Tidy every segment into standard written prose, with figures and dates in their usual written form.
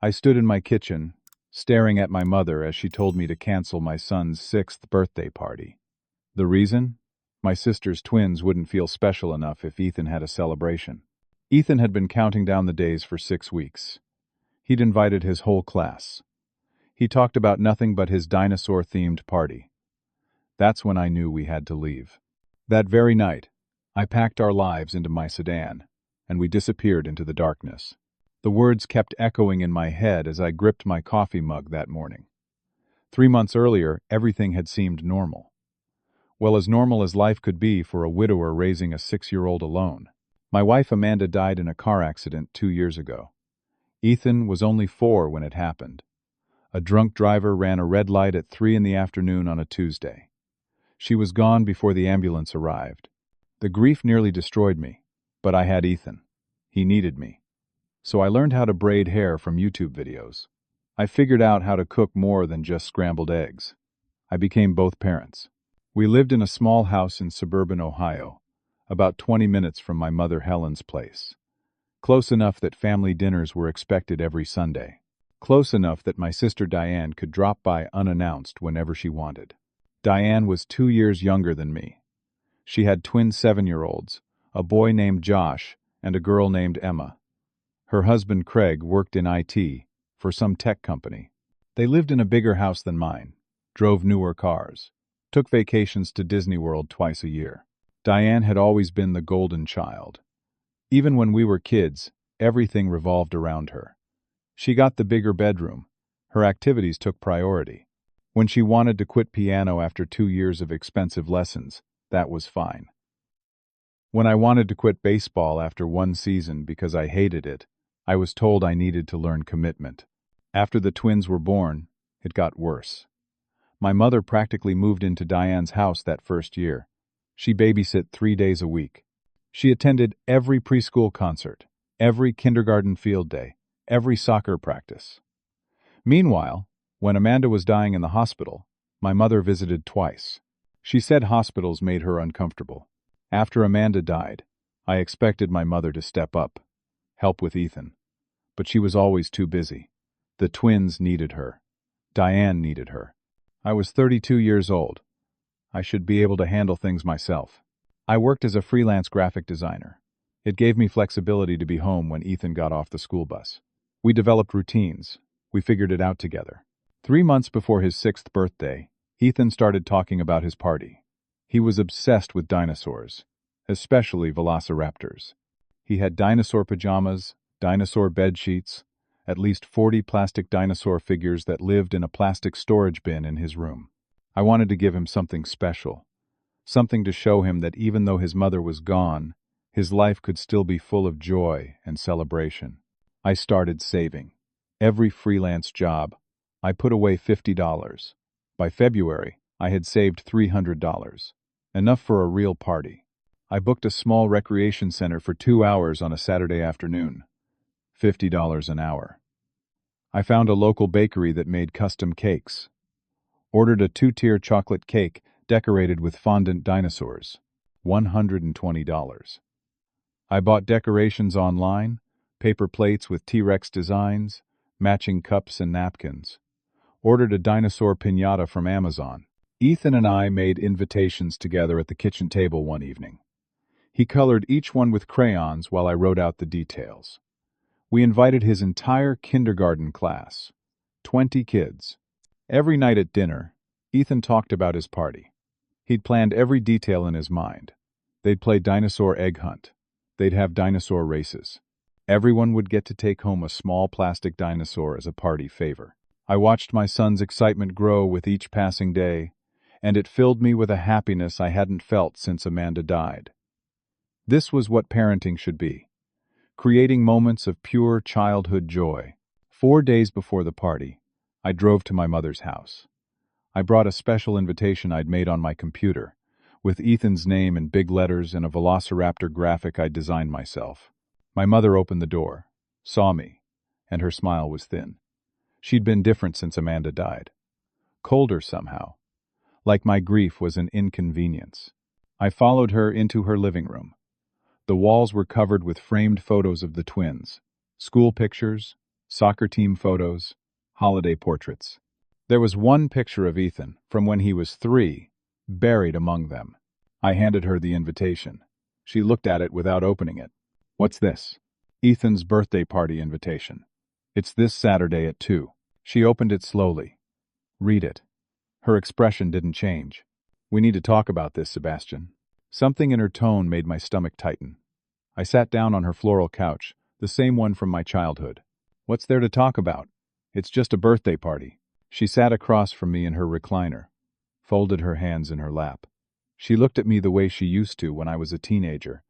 I stood in my kitchen, staring at my mother as she told me to cancel my son's 6th birthday party. The reason? My sister's twins wouldn't feel special enough if Ethan had a celebration. Ethan had been counting down the days for 6 weeks. He'd invited his whole class. He talked about nothing but his dinosaur-themed party. That's when I knew we had to leave. That very night, I packed our lives into my sedan, and we disappeared into the darkness. The words kept echoing in my head as I gripped my coffee mug that morning. 3 months earlier, everything had seemed normal. Well, as normal as life could be for a widower raising a 6-year-old alone. My wife Amanda died in a car accident 2 years ago. Ethan was only 4 when it happened. A drunk driver ran a red light at 3 in the afternoon on a Tuesday. She was gone before the ambulance arrived. The grief nearly destroyed me, but I had Ethan. He needed me. So I learned how to braid hair from YouTube videos. I figured out how to cook more than just scrambled eggs. I became both parents. We lived in a small house in suburban Ohio, about 20 minutes from my mother Helen's place. Close enough that family dinners were expected every Sunday. Close enough that my sister Diane could drop by unannounced whenever she wanted. Diane was 2 years younger than me. She had twin 7-year-olds, a boy named Josh and a girl named Emma. Her husband Craig worked in IT for some tech company. They lived in a bigger house than mine, drove newer cars, took vacations to Disney World twice a year. Diane had always been the golden child. Even when we were kids, everything revolved around her. She got the bigger bedroom. Her activities took priority. When she wanted to quit piano after 2 years of expensive lessons, that was fine. When I wanted to quit baseball after 1 season because I hated it, I was told I needed to learn commitment. After the twins were born, it got worse. My mother practically moved into Diane's house that first year. She babysat 3 days a week. She attended every preschool concert, every kindergarten field day, every soccer practice. Meanwhile, when Amanda was dying in the hospital, my mother visited twice. She said hospitals made her uncomfortable. After Amanda died, I expected my mother to step up, help with Ethan. But she was always too busy. The twins needed her. Diane needed her. I was 32 years old. I should be able to handle things myself. I worked as a freelance graphic designer. It gave me flexibility to be home when Ethan got off the school bus. We developed routines. We figured it out together. 3 months before his 6th birthday, Ethan started talking about his party. He was obsessed with dinosaurs, especially velociraptors. He had dinosaur pajamas, dinosaur bed sheets, at least 40 plastic dinosaur figures that lived in a plastic storage bin in his room. I wanted to give him something special, something to show him that even though his mother was gone, his life could still be full of joy and celebration. I started saving. Every freelance job, I put away $50. By February, I had saved $300, enough for a real party. I booked a small recreation center for 2 hours on a Saturday afternoon, $50 an hour. I found a local bakery that made custom cakes. Ordered a 2-tier chocolate cake decorated with fondant dinosaurs, $120. I bought decorations online, paper plates with T-Rex designs, matching cups and napkins. Ordered a dinosaur piñata from Amazon. Ethan and I made invitations together at the kitchen table one evening. He colored each one with crayons while I wrote out the details. We invited his entire kindergarten class, 20 kids. Every night at dinner, Ethan talked about his party. He'd planned every detail in his mind. They'd play dinosaur egg hunt. They'd have dinosaur races. Everyone would get to take home a small plastic dinosaur as a party favor. I watched my son's excitement grow with each passing day, and it filled me with a happiness I hadn't felt since Amanda died. This was what parenting should be, creating moments of pure childhood joy. 4 days before the party, I drove to my mother's house. I brought a special invitation I'd made on my computer, with Ethan's name in big letters and a velociraptor graphic I'd designed myself. My mother opened the door, saw me, and her smile was thin. She'd been different since Amanda died. Colder somehow, like my grief was an inconvenience. I followed her into her living room. The walls were covered with framed photos of the twins, school pictures, Soccer team photos, holiday portraits. There was one picture of Ethan, from when he was 3, buried among them. I handed her the invitation. She looked at it without opening it. What's this? Ethan's birthday party invitation. It's this Saturday at 2. She opened it slowly. Read it. Her expression didn't change. We need to talk about this, Sebastian. Something in her tone made my stomach tighten. I sat down on her floral couch, the same one from my childhood. What's there to talk about? It's just a birthday party. She sat across from me in her recliner, folded her hands in her lap. She looked at me the way she used to when I was a teenager,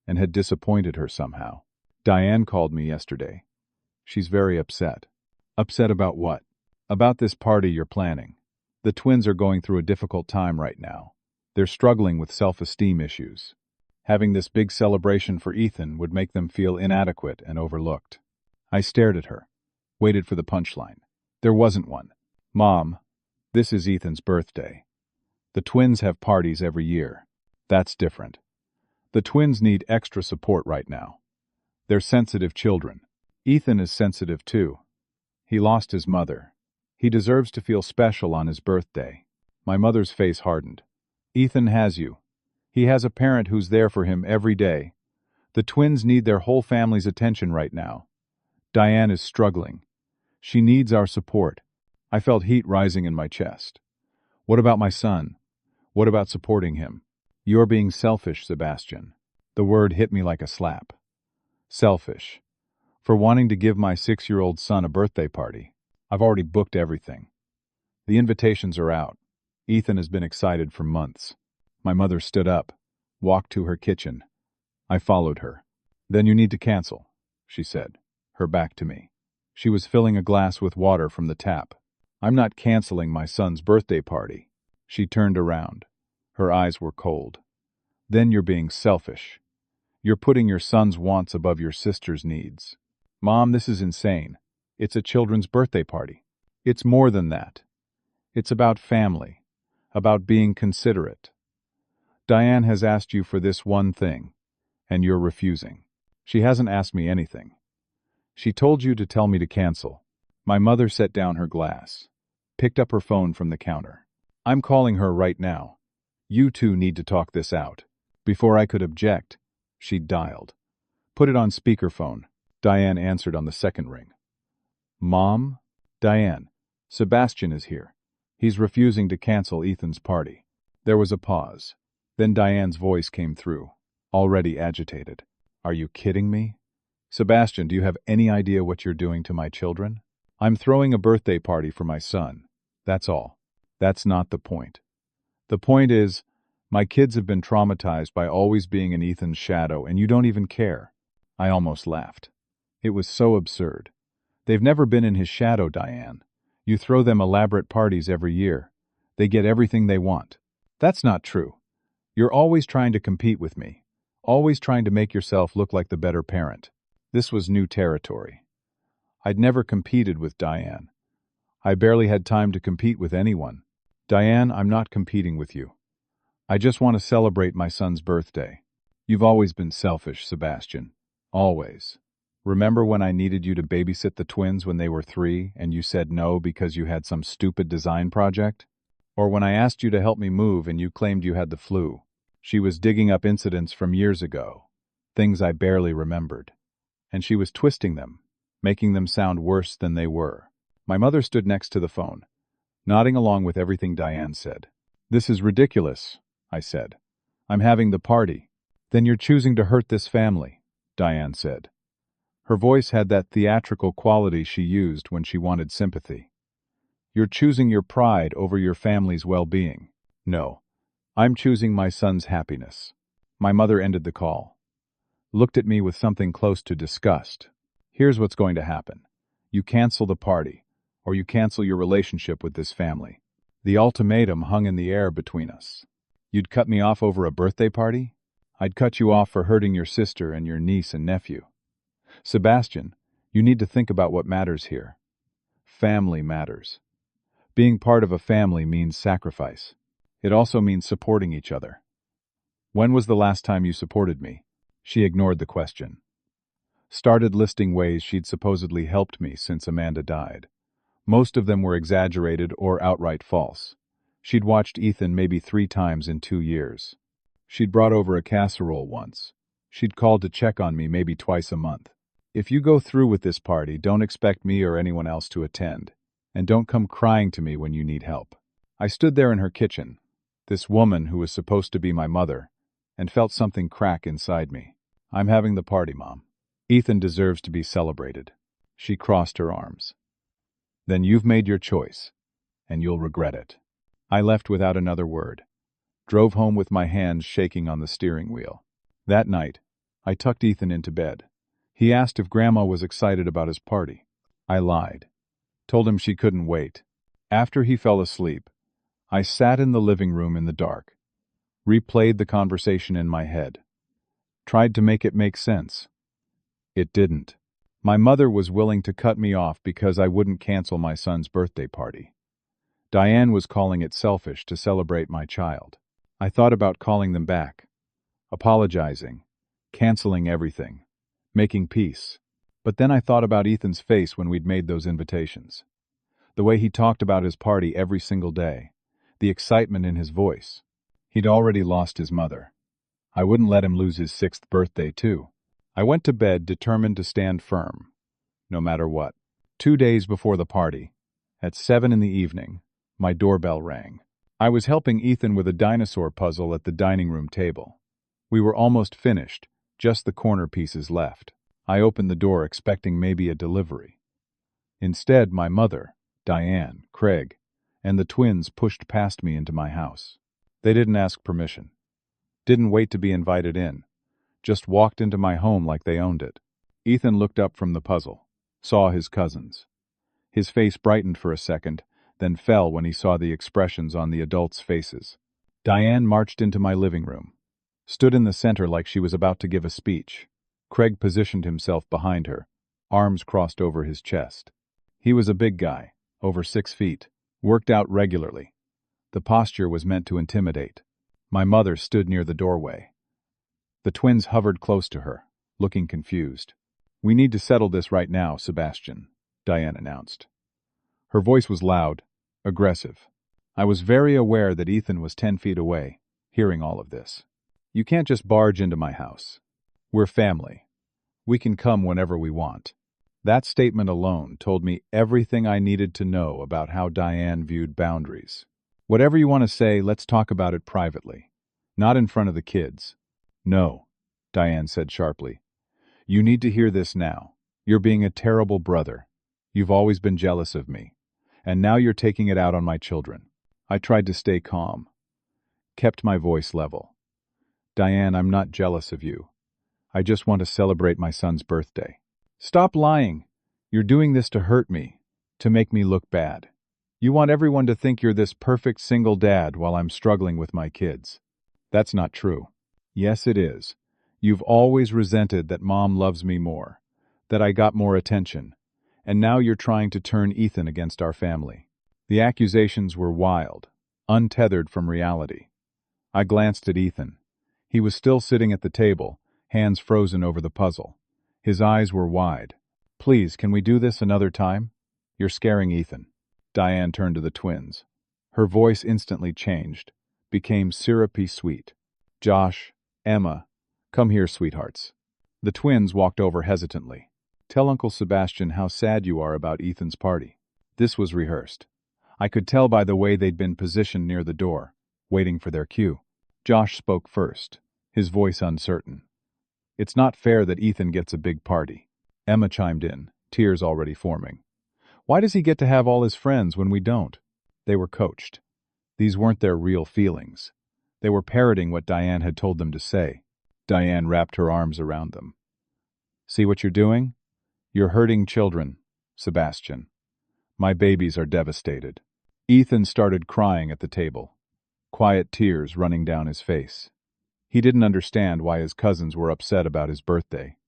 and had disappointed her somehow. Diane called me yesterday. She's very upset. Upset about what? About this party you're planning. The twins are going through a difficult time right now. They're struggling with self-esteem issues. Having this big celebration for Ethan would make them feel inadequate and overlooked. I stared at her, waited for the punchline. There wasn't one. Mom, this is Ethan's birthday. The twins have parties every year. That's different. The twins need extra support right now. They're sensitive children. Ethan is sensitive too. He lost his mother. He deserves to feel special on his birthday. My mother's face hardened. Ethan has you. He has a parent who's there for him every day. The twins need their whole family's attention right now. Diane is struggling. She needs our support. I felt heat rising in my chest. What about my son? What about supporting him? You're being selfish, Sebastian. The word hit me like a slap. Selfish. For wanting to give my 6-year-old son a birthday party. I've already booked everything. The invitations are out. Ethan has been excited for months. My mother stood up, walked to her kitchen. I followed her. Then you need to cancel, she said, her back to me. She was filling a glass with water from the tap. I'm not canceling my son's birthday party. She turned around. Her eyes were cold. Then you're being selfish. You're putting your son's wants above your sister's needs. Mom, this is insane. It's a children's birthday party. It's more than that. It's about family, about being considerate. Diane has asked you for this one thing, and you're refusing. She hasn't asked me anything. She told you to tell me to cancel. My mother set down her glass, picked up her phone from the counter. I'm calling her right now. You two need to talk this out. Before I could object, she dialed. Put it on speakerphone. Diane answered on the second ring. Mom? Diane, Sebastian is here. He's refusing to cancel Ethan's party. There was a pause. Then Diane's voice came through, already agitated. Are you kidding me? Sebastian, do you have any idea what you're doing to my children? I'm throwing a birthday party for my son. That's all. That's not the point. The point is, my kids have been traumatized by always being in Ethan's shadow, and you don't even care. I almost laughed. It was so absurd. They've never been in his shadow, Diane. You throw them elaborate parties every year. They get everything they want. That's not true. You're always trying to compete with me. Always trying to make yourself look like the better parent. This was new territory. I'd never competed with Diane. I barely had time to compete with anyone. Diane, I'm not competing with you. I just want to celebrate my son's birthday. You've always been selfish, Sebastian. Always. Remember when I needed you to babysit the twins when they were 3 and you said no because you had some stupid design project? Or when I asked you to help me move and you claimed you had the flu? She was digging up incidents from years ago, things I barely remembered. And she was twisting them, making them sound worse than they were. My mother stood next to the phone, nodding along with everything Diane said. This is ridiculous, I said. I'm having the party. Then you're choosing to hurt this family, Diane said. Her voice had that theatrical quality she used when she wanted sympathy. You're choosing your pride over your family's well-being. No, I'm choosing my son's happiness. My mother ended the call, looked at me with something close to disgust. Here's what's going to happen. You cancel the party, or you cancel your relationship with this family. The ultimatum hung in the air between us. You'd cut me off over a birthday party? I'd cut you off for hurting your sister and your niece and nephew. Sebastian, you need to think about what matters here. Family matters. Being part of a family means sacrifice. It also means supporting each other. When was the last time you supported me? She ignored the question. Started listing ways she'd supposedly helped me since Amanda died. Most of them were exaggerated or outright false. She'd watched Ethan maybe 3 times in 2 years. She'd brought over a casserole once. She'd called to check on me maybe twice a month. If you go through with this party, don't expect me or anyone else to attend. And don't come crying to me when you need help. I stood there in her kitchen, this woman who was supposed to be my mother, and felt something crack inside me. I'm having the party, Mom. Ethan deserves to be celebrated. She crossed her arms. Then you've made your choice, and you'll regret it. I left without another word. Drove home with my hands shaking on the steering wheel. That night, I tucked Ethan into bed. He asked if Grandma was excited about his party. I lied. Told him she couldn't wait. After he fell asleep, I sat in the living room in the dark, replayed the conversation in my head, tried to make it make sense. It didn't. My mother was willing to cut me off because I wouldn't cancel my son's birthday party. Diane was calling it selfish to celebrate my child. I thought about calling them back, apologizing, canceling everything, making peace. But then I thought about Ethan's face when we'd made those invitations. The way he talked about his party every single day, the excitement in his voice. He'd already lost his mother. I wouldn't let him lose his 6th birthday, too. I went to bed determined to stand firm, no matter what. 2 days before the party, at 7 in the evening, my doorbell rang. I was helping Ethan with a dinosaur puzzle at the dining room table. We were almost finished, just the corner pieces left. I opened the door expecting maybe a delivery. Instead, my mother, Diane, Craig, and the twins pushed past me into my house. They didn't ask permission. Didn't wait to be invited in. Just walked into my home like they owned it. Ethan looked up from the puzzle, saw his cousins. His face brightened for a second, then fell when he saw the expressions on the adults' faces. Diane marched into my living room, stood in the center like she was about to give a speech. Craig positioned himself behind her, arms crossed over his chest. He was a big guy, over 6 feet, worked out regularly. The posture was meant to intimidate. My mother stood near the doorway. The twins hovered close to her, looking confused. "We need to settle this right now, Sebastian," Diane announced. Her voice was loud, aggressive. I was very aware that Ethan was 10 feet away, hearing all of this. "You can't just barge into my house. We're family. We can come whenever we want." That statement alone told me everything I needed to know about how Diane viewed boundaries. "Whatever you want to say, let's talk about it privately. Not in front of the kids." "No," Diane said sharply. "You need to hear this now. You're being a terrible brother. You've always been jealous of me. And now you're taking it out on my children." I tried to stay calm. Kept my voice level. "Diane, I'm not jealous of you. I just want to celebrate my son's birthday." "Stop lying. You're doing this to hurt me, to make me look bad. You want everyone to think you're this perfect single dad while I'm struggling with my kids. That's not true." "Yes, it is. You've always resented that Mom loves me more, that I got more attention, and now you're trying to turn Ethan against our family." The accusations were wild, untethered from reality. I glanced at Ethan. He was still sitting at the table, hands frozen over the puzzle. His eyes were wide. "Please, can we do this another time? You're scaring Ethan." Diane turned to the twins. Her voice instantly changed, became syrupy sweet. "Josh, Emma, come here, sweethearts." The twins walked over hesitantly. "Tell Uncle Sebastian how sad you are about Ethan's party." This was rehearsed. I could tell by the way they'd been positioned near the door, waiting for their cue. Josh spoke first, his voice uncertain. "It's not fair that Ethan gets a big party." Emma chimed in, tears already forming. "Why does he get to have all his friends when we don't?" They were coached. These weren't their real feelings. They were parroting what Diane had told them to say. Diane wrapped her arms around them. "See what you're doing? You're hurting children, Sebastian. My babies are devastated." Ethan started crying at the table, quiet tears running down his face. He didn't understand why his cousins were upset about his birthday.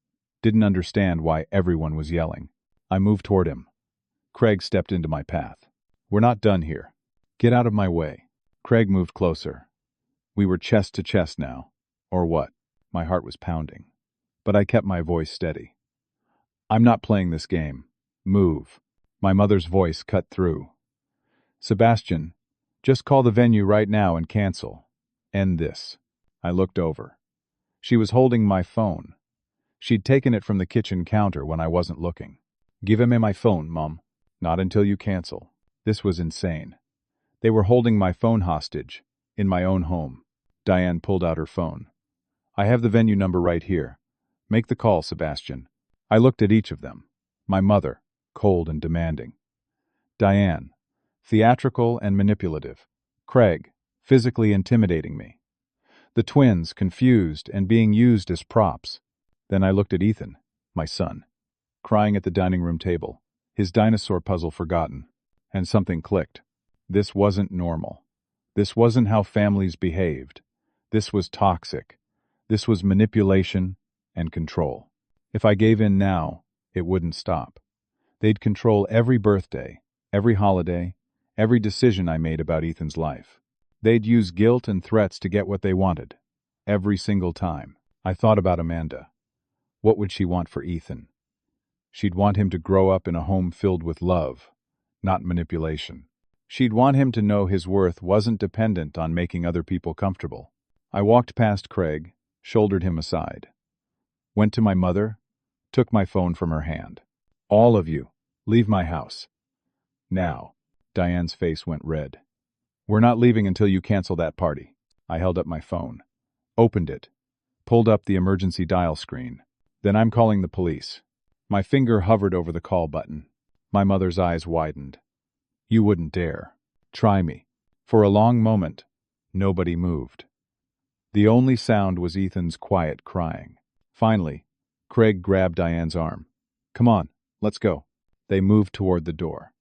Didn't understand why everyone was yelling. I moved toward him. Craig stepped into my path. "We're not done here. Get out of my way." Craig moved closer. We were chest to chest now. Or what? My heart was pounding. But I kept my voice steady. I'm not playing this game. Move. My mother's voice cut through. Sebastian, just call the venue right now and cancel. End this. I looked over. She was holding my phone. She'd taken it from the kitchen counter when I wasn't looking. Give him my phone, Mum. Not until you cancel. This was insane. They were holding my phone hostage, in my own home. Diane pulled out her phone. I have the venue number right here. Make the call, Sebastian. I looked at each of them. My mother, cold and demanding. Diane, theatrical and manipulative. Craig, physically intimidating me. The twins, confused and being used as props. Then I looked at Ethan, my son, crying at the dining room table, his dinosaur puzzle forgotten, and something clicked. This wasn't normal. This wasn't how families behaved. This was toxic. This was manipulation and control. If I gave in now, it wouldn't stop. They'd control every birthday, every holiday, every decision I made about Ethan's life. They'd use guilt and threats to get what they wanted. Every single time. I thought about Amanda. What would she want for Ethan? She'd want him to grow up in a home filled with love, not manipulation. She'd want him to know his worth wasn't dependent on making other people comfortable. I walked past Craig, shouldered him aside. Went to my mother, took my phone from her hand. All of you, leave my house. Now. Diane's face went red. We're not leaving until you cancel that party. I held up my phone. Opened it. Pulled up the emergency dial screen. Then I'm calling the police. My finger hovered over the call button. My mother's eyes widened. You wouldn't dare. Try me. For a long moment, nobody moved. The only sound was Ethan's quiet crying. Finally, Craig grabbed Diane's arm. Come on, let's go. They moved toward the door.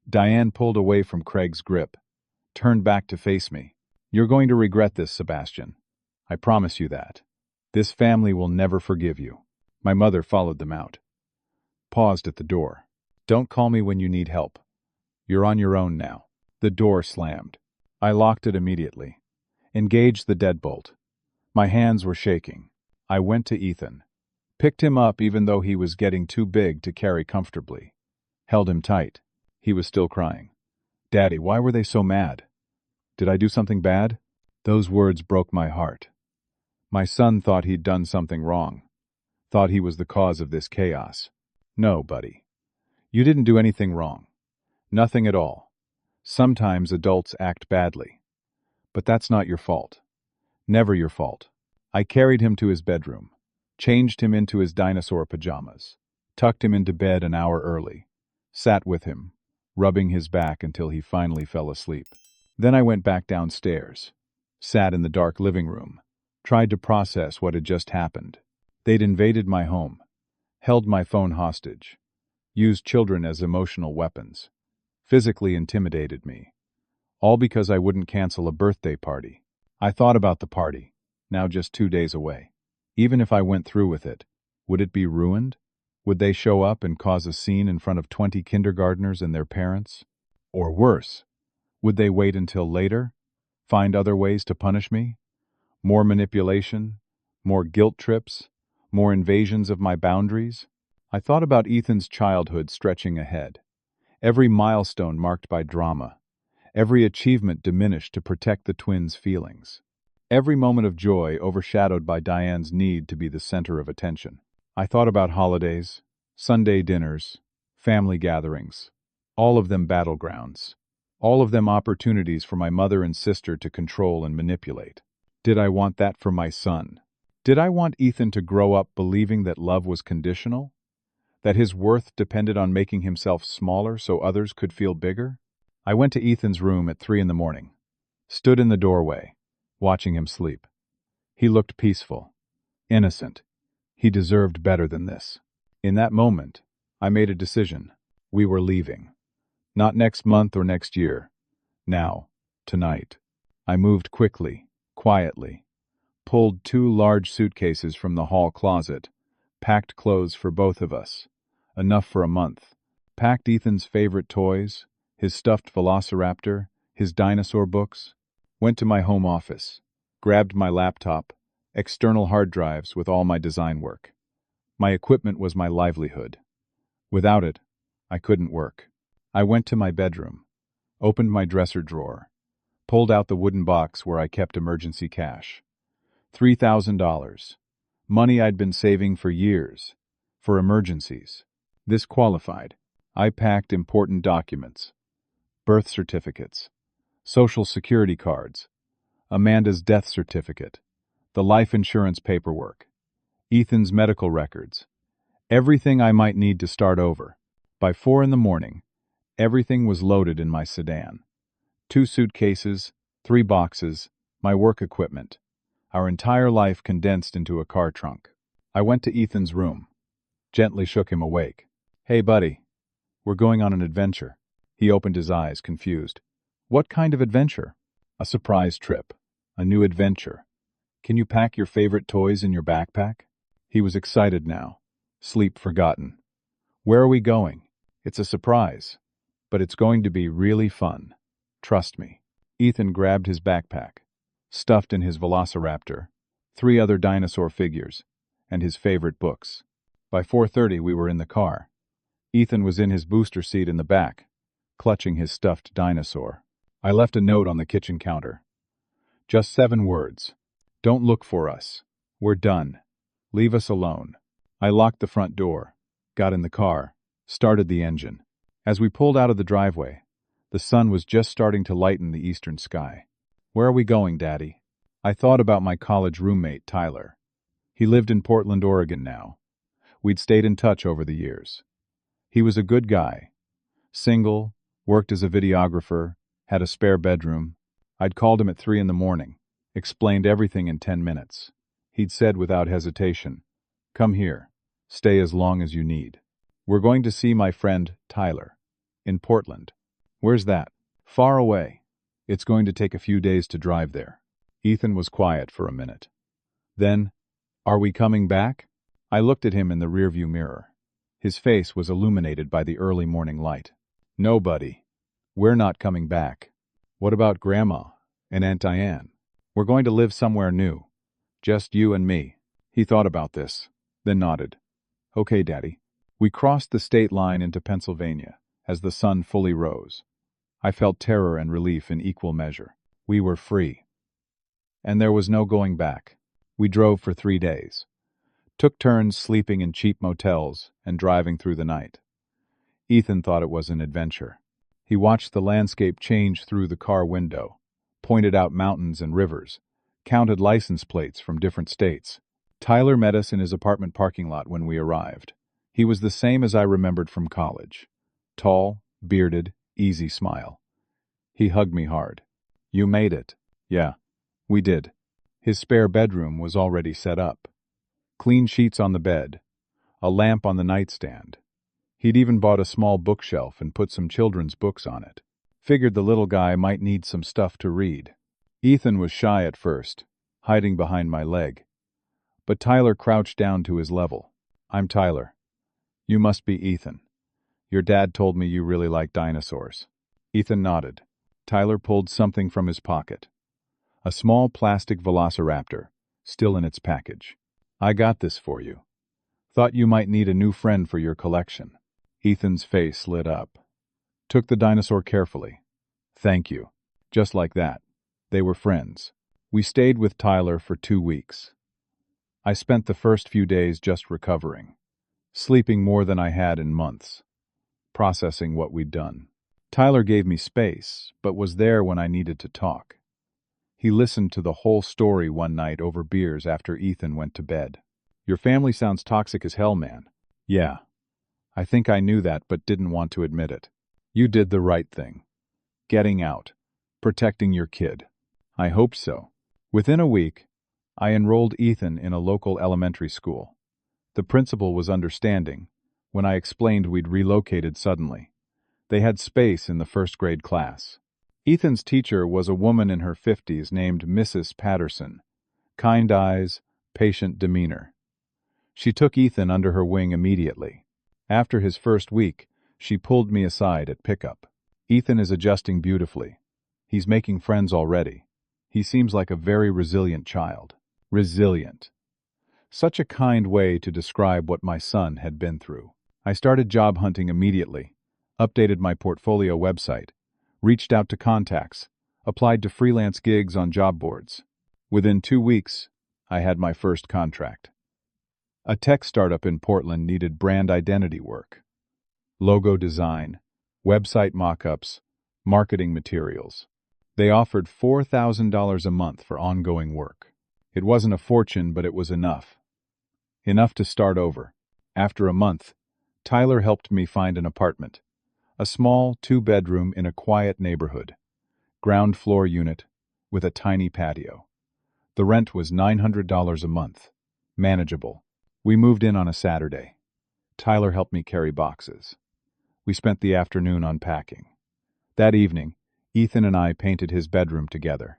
Diane pulled away from Craig's grip, turned back to face me. You're going to regret this, Sebastian. I promise you that. This family will never forgive you. My mother followed them out. Paused at the door. Don't call me when you need help. You're on your own now. The door slammed. I locked it immediately. Engaged the deadbolt. My hands were shaking. I went to Ethan. Picked him up even though he was getting too big to carry comfortably. Held him tight. He was still crying. Daddy, why were they so mad? Did I do something bad? Those words broke my heart. My son thought he'd done something wrong. Thought he was the cause of this chaos. No, buddy. You didn't do anything wrong. Nothing at all. Sometimes adults act badly. But that's not your fault. Never your fault. I carried him to his bedroom. Changed him into his dinosaur pajamas. Tucked him into bed an hour early. Sat with him, rubbing his back until he finally fell asleep. Then I went back downstairs. Sat in the dark living room. Tried to process what had just happened. They'd invaded my home. Held my phone hostage. Used children as emotional weapons. Physically intimidated me. All because I wouldn't cancel a birthday party. I thought about the party, now just 2 days away. Even if I went through with it, would it be ruined? Would they show up and cause a scene in front of 20 kindergartners and their parents? Or worse, would they wait until later? Find other ways to punish me? More manipulation? More guilt trips? More invasions of my boundaries? I thought about Ethan's childhood stretching ahead. Every milestone marked by drama. Every achievement diminished to protect the twins' feelings. Every moment of joy overshadowed by Diane's need to be the center of attention. I thought about holidays, Sunday dinners, family gatherings, all of them battlegrounds, all of them opportunities for my mother and sister to control and manipulate. Did I want that for my son? Did I want Ethan to grow up believing that love was conditional? That his worth depended on making himself smaller so others could feel bigger? I went to Ethan's room at 3 a.m, stood in the doorway, watching him sleep. He looked peaceful, innocent. He deserved better than this. In that moment, I made a decision. We were leaving. Not next month or next year. Now, tonight. I moved quickly, quietly. Pulled 2 large suitcases from the hall closet. Packed clothes for both of us. Enough for a month. Packed Ethan's favorite toys, his stuffed velociraptor, his dinosaur books. Went to my home office. Grabbed my laptop, external hard drives with all my design work. My equipment was my livelihood. Without it, I couldn't work. I went to my bedroom, opened my dresser drawer, pulled out the wooden box where I kept emergency cash. $3,000. Money I'd been saving for years. For emergencies. This qualified. I packed important documents. Birth certificates. Social security cards. Amanda's death certificate. The life insurance paperwork. Ethan's medical records. Everything I might need to start over. By 4 in the morning, everything was loaded in my sedan. 2 suitcases, 3 boxes, my work equipment. Our entire life condensed into a car trunk. I went to Ethan's room, gently shook him awake. "Hey, buddy, we're going on an adventure." He opened his eyes, confused. "What kind of adventure?" "A surprise trip. A new adventure. Can you pack your favorite toys in your backpack?" He was excited now, sleep forgotten. "Where are we going?" "It's a surprise, but it's going to be really fun. Trust me." Ethan grabbed his backpack, stuffed in his velociraptor, 3 other dinosaur figures, and his favorite books. By 4:30 we were in the car. Ethan was in his booster seat in the back, clutching his stuffed dinosaur. I left a note on the kitchen counter. Just 7 words. "Don't look for us. We're done. Leave us alone." I locked the front door, got in the car, started the engine. As we pulled out of the driveway, the sun was just starting to lighten the eastern sky. "Where are we going, Daddy?" I thought about my college roommate, Tyler. He lived in Portland, Oregon now. We'd stayed in touch over the years. He was a good guy. Single, worked as a videographer, had a spare bedroom. I'd called him at 3 in the morning, explained everything in 10 minutes. He'd said without hesitation, "Come here. Stay as long as you need. We're going to see my friend, Tyler. In Portland." "Where's that?" "Far away. It's going to take a few days to drive there." Ethan was quiet for a minute. Then, "Are we coming back?" I looked at him in the rearview mirror. His face was illuminated by the early morning light. "No, buddy. We're not coming back." "What about Grandma and Aunt Diane?" "We're going to live somewhere new. Just you and me." He thought about this, then nodded. "Okay, Daddy." We crossed the state line into Pennsylvania as the sun fully rose. I felt terror and relief in equal measure. We were free. And there was no going back. We drove for 3 days. Took turns sleeping in cheap motels and driving through the night. Ethan thought it was an adventure. He watched the landscape change through the car window, pointed out mountains and rivers, counted license plates from different states. Tyler met us in his apartment parking lot when we arrived. He was the same as I remembered from college. Tall, bearded, easy smile. He hugged me hard. "You made it." "Yeah, we did." His spare bedroom was already set up. Clean sheets on the bed, a lamp on the nightstand. He'd even bought a small bookshelf and put some children's books on it. Figured the little guy might need some stuff to read. Ethan was shy at first, hiding behind my leg. But Tyler crouched down to his level. "I'm Tyler. You must be Ethan. Your dad told me you really like dinosaurs." Ethan nodded. Tyler pulled something from his pocket. A small plastic velociraptor, still in its package. "I got this for you. Thought you might need a new friend for your collection." Ethan's face lit up. Took the dinosaur carefully. "Thank you." Just like that. They were friends. We stayed with Tyler for 2 weeks. I spent the first few days just recovering, sleeping more than I had in months, processing what we'd done. Tyler gave me space, but was there when I needed to talk. He listened to the whole story one night over beers after Ethan went to bed. "Your family sounds toxic as hell, man." "Yeah. I think I knew that but didn't want to admit it." "You did the right thing. Getting out. Protecting your kid." "I hope so." Within a week, I enrolled Ethan in a local elementary school. The principal was understanding when I explained we'd relocated suddenly. They had space in the first-grade class. Ethan's teacher was a woman in her 50s named Mrs. Patterson. Kind eyes, patient demeanor. She took Ethan under her wing immediately. After his first week, she pulled me aside at pickup. "Ethan is adjusting beautifully. He's making friends already. He seems like a very resilient child." Resilient. Such a kind way to describe what my son had been through. I started job hunting immediately, updated my portfolio website, reached out to contacts, applied to freelance gigs on job boards. Within 2 weeks, I had my first contract. A tech startup in Portland needed brand identity work, logo design, website mock-ups, marketing materials. They offered $4,000 a month for ongoing work. It wasn't a fortune, but it was enough. Enough to start over. After a month, Tyler helped me find an apartment, a small 2-bedroom in a quiet neighborhood, ground floor unit with a tiny patio. The rent was $900 a month, manageable. We moved in on a Saturday. Tyler helped me carry boxes. We spent the afternoon unpacking. That evening, Ethan and I painted his bedroom together.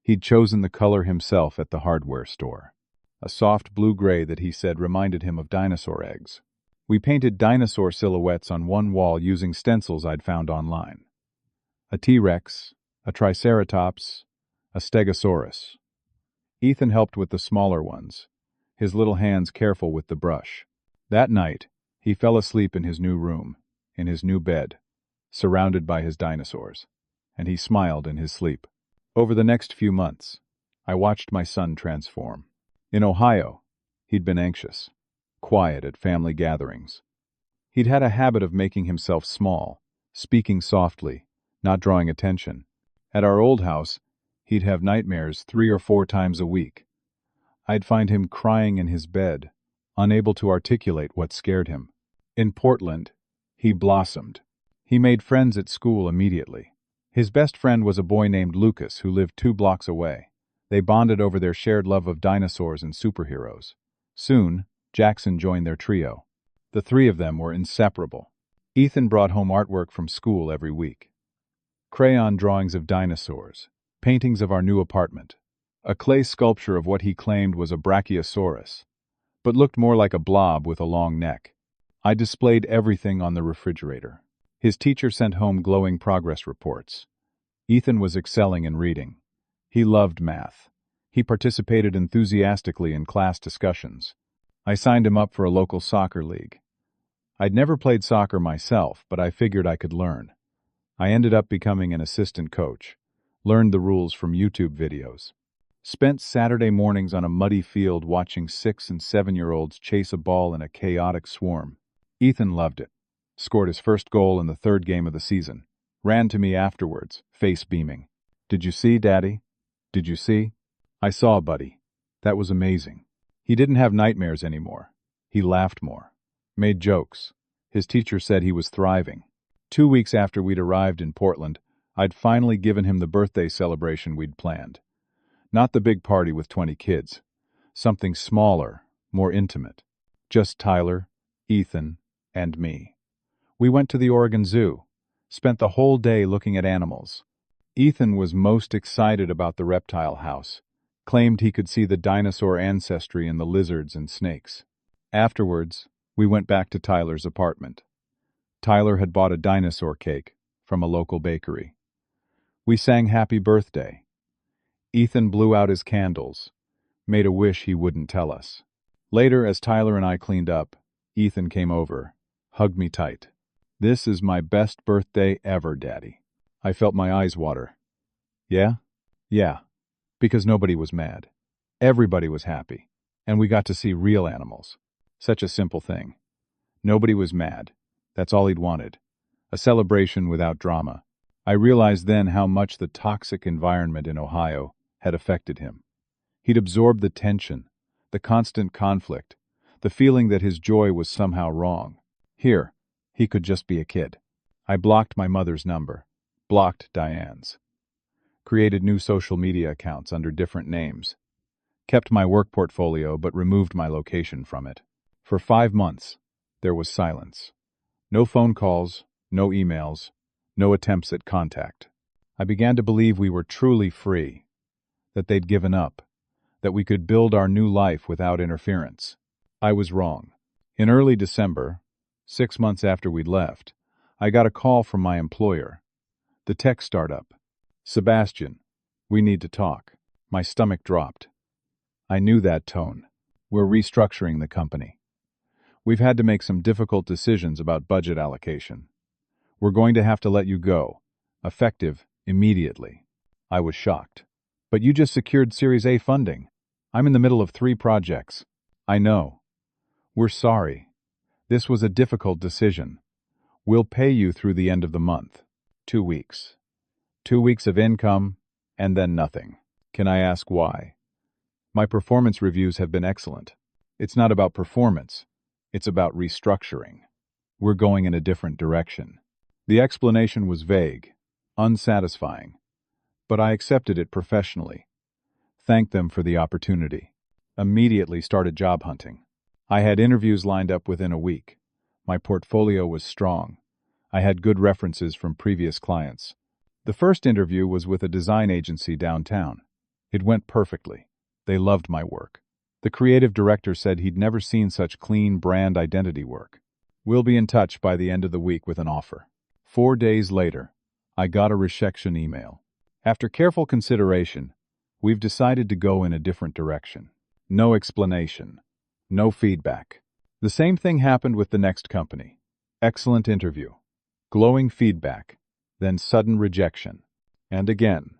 He'd chosen the color himself at the hardware store, a soft blue-gray that he said reminded him of dinosaur eggs. We painted dinosaur silhouettes on one wall using stencils I'd found online. A T-Rex, a Triceratops, a Stegosaurus. Ethan helped with the smaller ones, his little hands careful with the brush. That night, he fell asleep in his new room, in his new bed, surrounded by his dinosaurs, and he smiled in his sleep. Over the next few months, I watched my son transform. In Ohio, he'd been anxious, quiet at family gatherings. He'd had a habit of making himself small, speaking softly, not drawing attention. At our old house, he'd have nightmares 3 or 4 times a week. I'd find him crying in his bed, unable to articulate what scared him. In Portland, he blossomed. He made friends at school immediately. His best friend was a boy named Lucas who lived 2 blocks away. They bonded over their shared love of dinosaurs and superheroes. Soon, Jackson joined their trio. The 3 of them were inseparable. Ethan brought home artwork from school every week. Crayon drawings of dinosaurs, paintings of our new apartment, a clay sculpture of what he claimed was a brachiosaurus, but looked more like a blob with a long neck. I displayed everything on the refrigerator. His teacher sent home glowing progress reports. Ethan was excelling in reading. He loved math. He participated enthusiastically in class discussions. I signed him up for a local soccer league. I'd never played soccer myself, but I figured I could learn. I ended up becoming an assistant coach, learned the rules from YouTube videos. Spent Saturday mornings on a muddy field watching 6- and 7-year-olds chase a ball in a chaotic swarm. Ethan loved it. Scored his first goal in the 3rd game of the season. Ran to me afterwards, face beaming. "Did you see, Daddy? Did you see?" "I saw, buddy. That was amazing." He didn't have nightmares anymore. He laughed more. Made jokes. His teacher said he was thriving. 2 weeks after we'd arrived in Portland, I'd finally given him the birthday celebration we'd planned. Not the big party with 20 kids. Something smaller, more intimate. Just Tyler, Ethan, and me. We went to the Oregon Zoo, spent the whole day looking at animals. Ethan was most excited about the reptile house, claimed he could see the dinosaur ancestry in the lizards and snakes. Afterwards, we went back to Tyler's apartment. Tyler had bought a dinosaur cake from a local bakery. We sang Happy Birthday. Ethan blew out his candles, made a wish he wouldn't tell us. Later, as Tyler and I cleaned up, Ethan came over, hugged me tight. "This is my best birthday ever, Daddy." I felt my eyes water. Yeah? Yeah. Because nobody was mad. Everybody was happy. And we got to see real animals. Such a simple thing. Nobody was mad. That's all he'd wanted. A celebration without drama. I realized then how much the toxic environment in Ohio had affected him. He'd absorbed the tension, the constant conflict, the feeling that his joy was somehow wrong. Here, he could just be a kid. I blocked my mother's number, blocked Diane's, created new social media accounts under different names, kept my work portfolio but removed my location from it. For 5 months, there was silence. No phone calls, no emails, no attempts at contact. I began to believe we were truly free, that they'd given up, that we could build our new life without interference. I was wrong. In early December, 6 months after we'd left, I got a call from my employer, the tech startup. "Sebastian, we need to talk." My stomach dropped. I knew that tone. We're restructuring the company. We've had to make some difficult decisions about budget allocation. We're going to have to let you go, effective immediately. I was shocked. But you just secured Series A funding. I'm in the middle of 3 projects. I know. We're sorry. This was a difficult decision. We'll pay you through the end of the month. 2 weeks. 2 weeks of income, and then nothing. Can I ask why? My performance reviews have been excellent. It's not about performance. It's about restructuring. We're going in a different direction. The explanation was vague, unsatisfying, but I accepted it professionally. Thanked them for the opportunity. Immediately started job hunting. I had interviews lined up within a week. My portfolio was strong. I had good references from previous clients. The first interview was with a design agency downtown. It went perfectly. They loved my work. The creative director said he'd never seen such clean brand identity work. We'll be in touch by the end of the week with an offer. 4 days later, I got a rejection email. After careful consideration, we've decided to go in a different direction. No explanation. No feedback. The same thing happened with the next company. Excellent interview. Glowing feedback. Then sudden rejection. And again.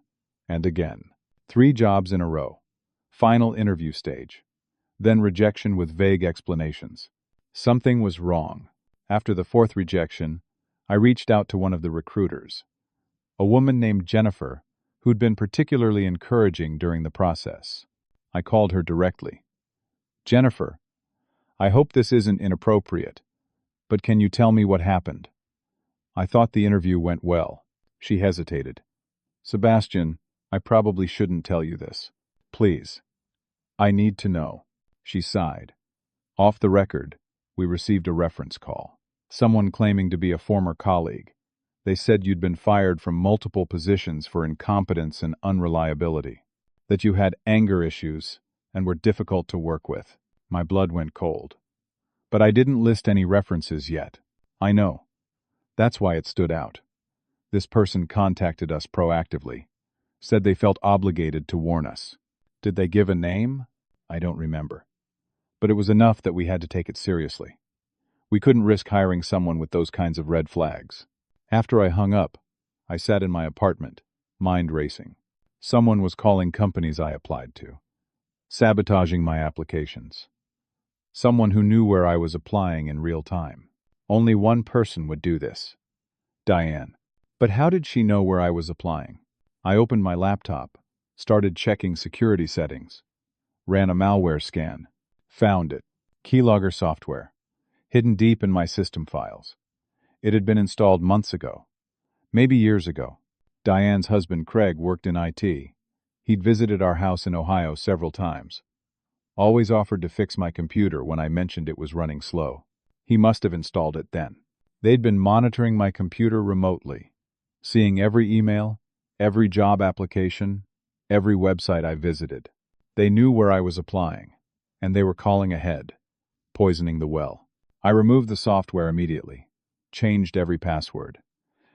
And again. 3 jobs in a row. Final interview stage. Then rejection with vague explanations. Something was wrong. After the 4th rejection, I reached out to one of the recruiters, a woman named Jennifer, who'd been particularly encouraging during the process. I called her directly. Jennifer, I hope this isn't inappropriate, but can you tell me what happened? I thought the interview went well. She hesitated. Sebastian, I probably shouldn't tell you this. Please. I need to know. She sighed. Off the record, we received a reference call. Someone claiming to be a former colleague. They said you'd been fired from multiple positions for incompetence and unreliability. That you had anger issues and were difficult to work with. My blood went cold. But I didn't list any references yet. I know. That's why it stood out. This person contacted us proactively. Said they felt obligated to warn us. Did they give a name? I don't remember. But it was enough that we had to take it seriously. We couldn't risk hiring someone with those kinds of red flags. After I hung up, I sat in my apartment, mind racing. Someone was calling companies I applied to, sabotaging my applications. Someone who knew where I was applying in real time. Only one person would do this. Diane. But how did she know where I was applying? I opened my laptop, started checking security settings, ran a malware scan, found it. Keylogger software, hidden deep in my system files. It had been installed months ago, maybe years ago. Diane's husband Craig worked in IT. He'd visited our house in Ohio several times. Always offered to fix my computer when I mentioned it was running slow. He must have installed it then. They'd been monitoring my computer remotely, seeing every email, every job application, every website I visited. They knew where I was applying, and they were calling ahead, poisoning the well. I removed the software immediately, changed every password,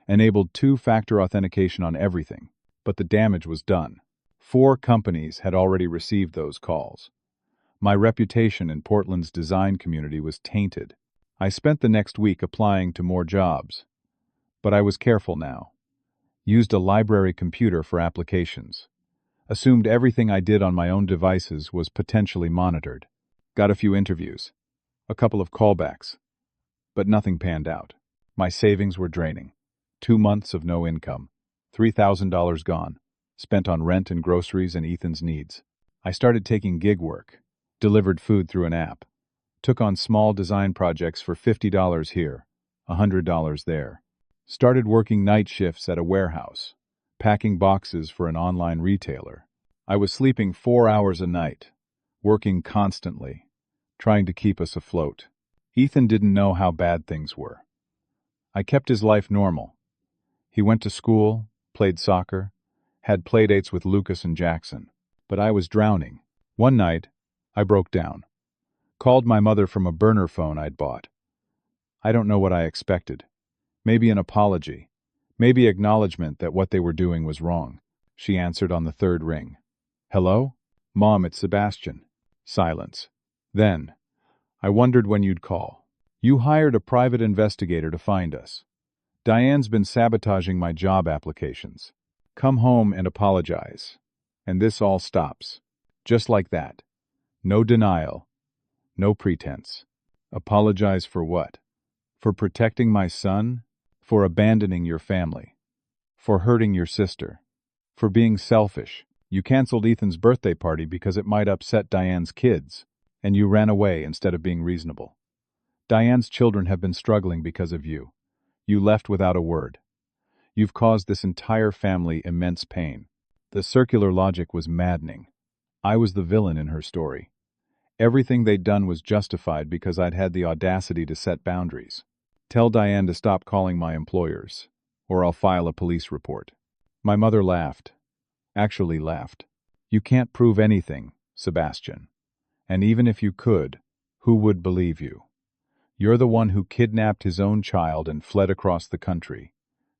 enabled 2-factor authentication on everything, but the damage was done. 4 companies had already received those calls. My reputation in Portland's design community was tainted. I spent the next week applying to more jobs, but I was careful now. Used a library computer for applications. Assumed everything I did on my own devices was potentially monitored. Got a few interviews, a couple of callbacks, but nothing panned out. My savings were draining. 2 months of no income. $3,000 gone, spent on rent and groceries and Ethan's needs. I started taking gig work, delivered food through an app, took on small design projects for $50 here, $100 there. Started working night shifts at a warehouse, packing boxes for an online retailer. I was sleeping 4 hours a night, working constantly, trying to keep us afloat. Ethan didn't know how bad things were. I kept his life normal. He went to school, played soccer, had playdates with Lucas and Jackson. But I was drowning. One night, I broke down. Called my mother from a burner phone I'd bought. I don't know what I expected. Maybe an apology. Maybe acknowledgement that what they were doing was wrong. She answered on the 3rd ring. Hello? Mom, it's Sebastian. Silence. Then, I wondered when you'd call. You hired a private investigator to find us. Diane's been sabotaging my job applications. Come home and apologize. And this all stops. Just like that. No denial. No pretense. Apologize for what? For protecting my son? For abandoning your family? For hurting your sister? For being selfish? You canceled Ethan's birthday party because it might upset Diane's kids, and you ran away instead of being reasonable. Diane's children have been struggling because of you. You left without a word. You've caused this entire family immense pain. The circular logic was maddening. I was the villain in her story. Everything they'd done was justified because I'd had the audacity to set boundaries. Tell Diane to stop calling my employers, or I'll file a police report. My mother laughed. Actually laughed. You can't prove anything, Sebastian. And even if you could, who would believe you? You're the one who kidnapped his own child and fled across the country.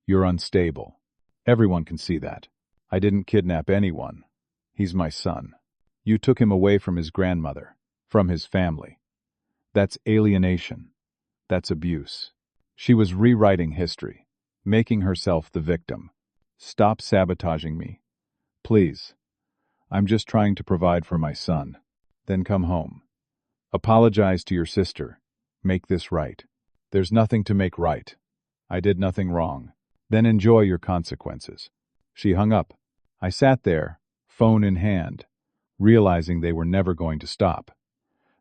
You're unstable. Everyone can see that. I didn't kidnap anyone. He's my son. You took him away from his grandmother, from his family. That's alienation. That's abuse. She was rewriting history, making herself the victim. Stop sabotaging me. Please. I'm just trying to provide for my son. Then come home. Apologize to your sister. Make this right. There's nothing to make right. I did nothing wrong. Then enjoy your consequences. She hung up. I sat there, phone in hand, realizing they were never going to stop.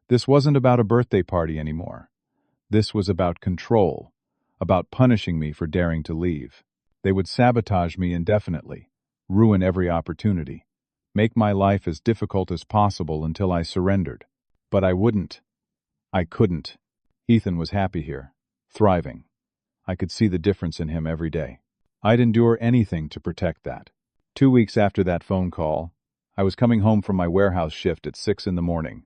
This wasn't about a birthday party anymore. This was about control, about punishing me for daring to leave. They would sabotage me indefinitely, ruin every opportunity, make my life as difficult as possible until I surrendered. But I wouldn't. I couldn't. Ethan was happy here, thriving. I could see the difference in him every day. I'd endure anything to protect that. 2 weeks after that phone call, I was coming home from my warehouse shift at 6 in the morning,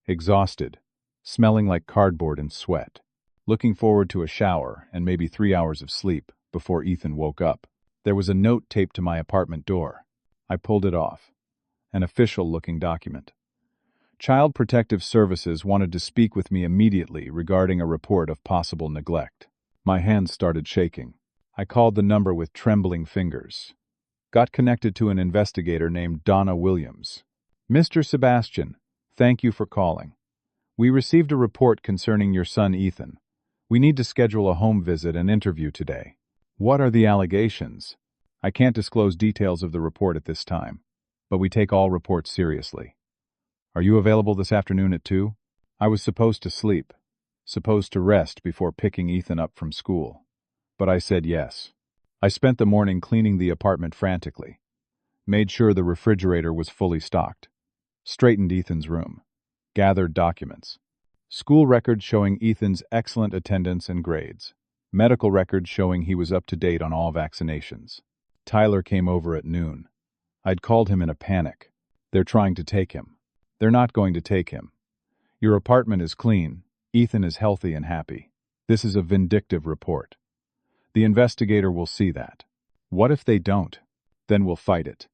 exhausted, smelling like cardboard and sweat, looking forward to a shower and maybe 3 hours of sleep before Ethan woke up. There was a note taped to my apartment door. I pulled it off. An official-looking document. Child Protective Services wanted to speak with me immediately regarding a report of possible neglect. My hands started shaking. I called the number with trembling fingers. Got connected to an investigator named Donna Williams. Mr. Sebastian, thank you for calling. We received a report concerning your son Ethan. We need to schedule a home visit and interview today. What are the allegations? I can't disclose details of the report at this time, but we take all reports seriously. Are you available this afternoon at 2? I was supposed to sleep, supposed to rest before picking Ethan up from school. But I said yes. I spent the morning cleaning the apartment frantically, made sure the refrigerator was fully stocked, straightened Ethan's room, gathered documents. School records showing Ethan's excellent attendance and grades. Medical records showing he was up to date on all vaccinations. Tyler came over at noon. I'd called him in a panic. They're trying to take him. They're not going to take him. Your apartment is clean. Ethan is healthy and happy. This is a vindictive report. The investigator will see that. What if they don't? Then we'll fight it.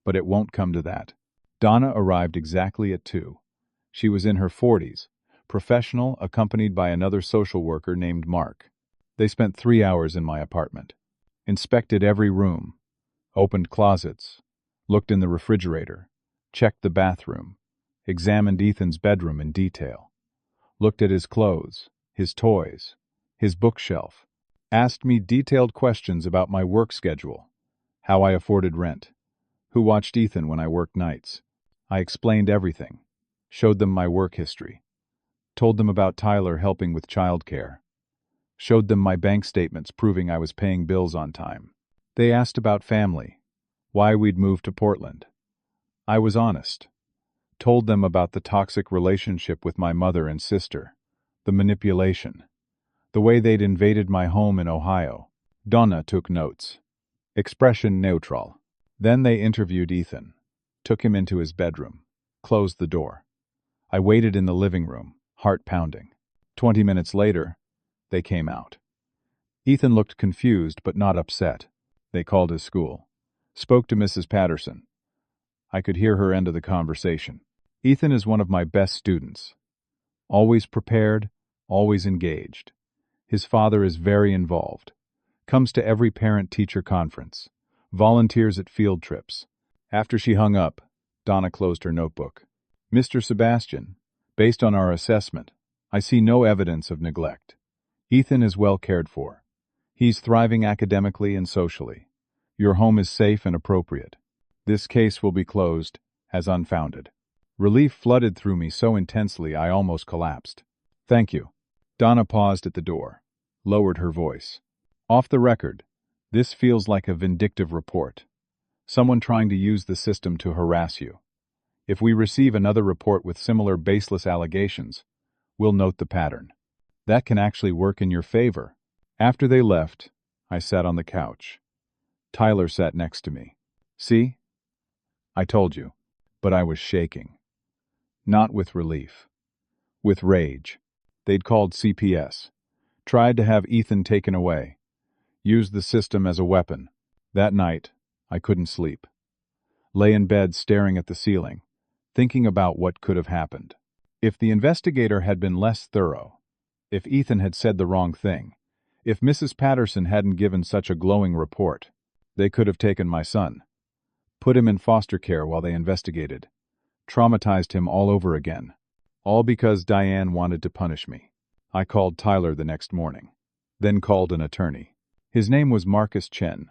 But it won't come to that. Donna arrived exactly at 2. She was in her 40s, professional, accompanied by another social worker named Mark. They spent 3 hours in my apartment, inspected every room, opened closets, looked in the refrigerator, checked the bathroom, examined Ethan's bedroom in detail, looked at his clothes, his toys, his bookshelf, asked me detailed questions about my work schedule, how I afforded rent, who watched Ethan when I worked nights. I explained everything, showed them my work history, told them about Tyler helping with childcare, showed them my bank statements proving I was paying bills on time. They asked about family, why we'd moved to Portland. I was honest, told them about the toxic relationship with my mother and sister, the manipulation, the way they'd invaded my home in Ohio. Donna took notes. Expression neutral. Then they interviewed Ethan, took him into his bedroom, closed the door. I waited in the living room, heart pounding. 20 minutes later, they came out. Ethan looked confused but not upset. They called his school. Spoke to Mrs. Patterson. I could hear her end of the conversation. Ethan is one of my best students. Always prepared, always engaged. His father is very involved. Comes to every parent-teacher conference. Volunteers at field trips. After she hung up, Donna closed her notebook. Mr. Sebastian, based on our assessment, I see no evidence of neglect. Ethan is well cared for. He's thriving academically and socially. Your home is safe and appropriate. This case will be closed as unfounded. Relief flooded through me so intensely I almost collapsed. Thank you. Donna paused at the door, lowered her voice. Off the record, this feels like a vindictive report. Someone trying to use the system to harass you. If we receive another report with similar baseless allegations, we'll note the pattern. That can actually work in your favor. After they left, I sat on the couch. Tyler sat next to me. See? I told you, but I was shaking. Not with relief. With rage. They'd called CPS. Tried to have Ethan taken away. Used the system as a weapon. That night, I couldn't sleep. Lay in bed staring at the ceiling, thinking about what could have happened. If the investigator had been less thorough, if Ethan had said the wrong thing, if Mrs. Patterson hadn't given such a glowing report, they could have taken my son, put him in foster care while they investigated, traumatized him all over again, all because Diane wanted to punish me. I called Tyler the next morning, then called an attorney. His name was Marcus Chen,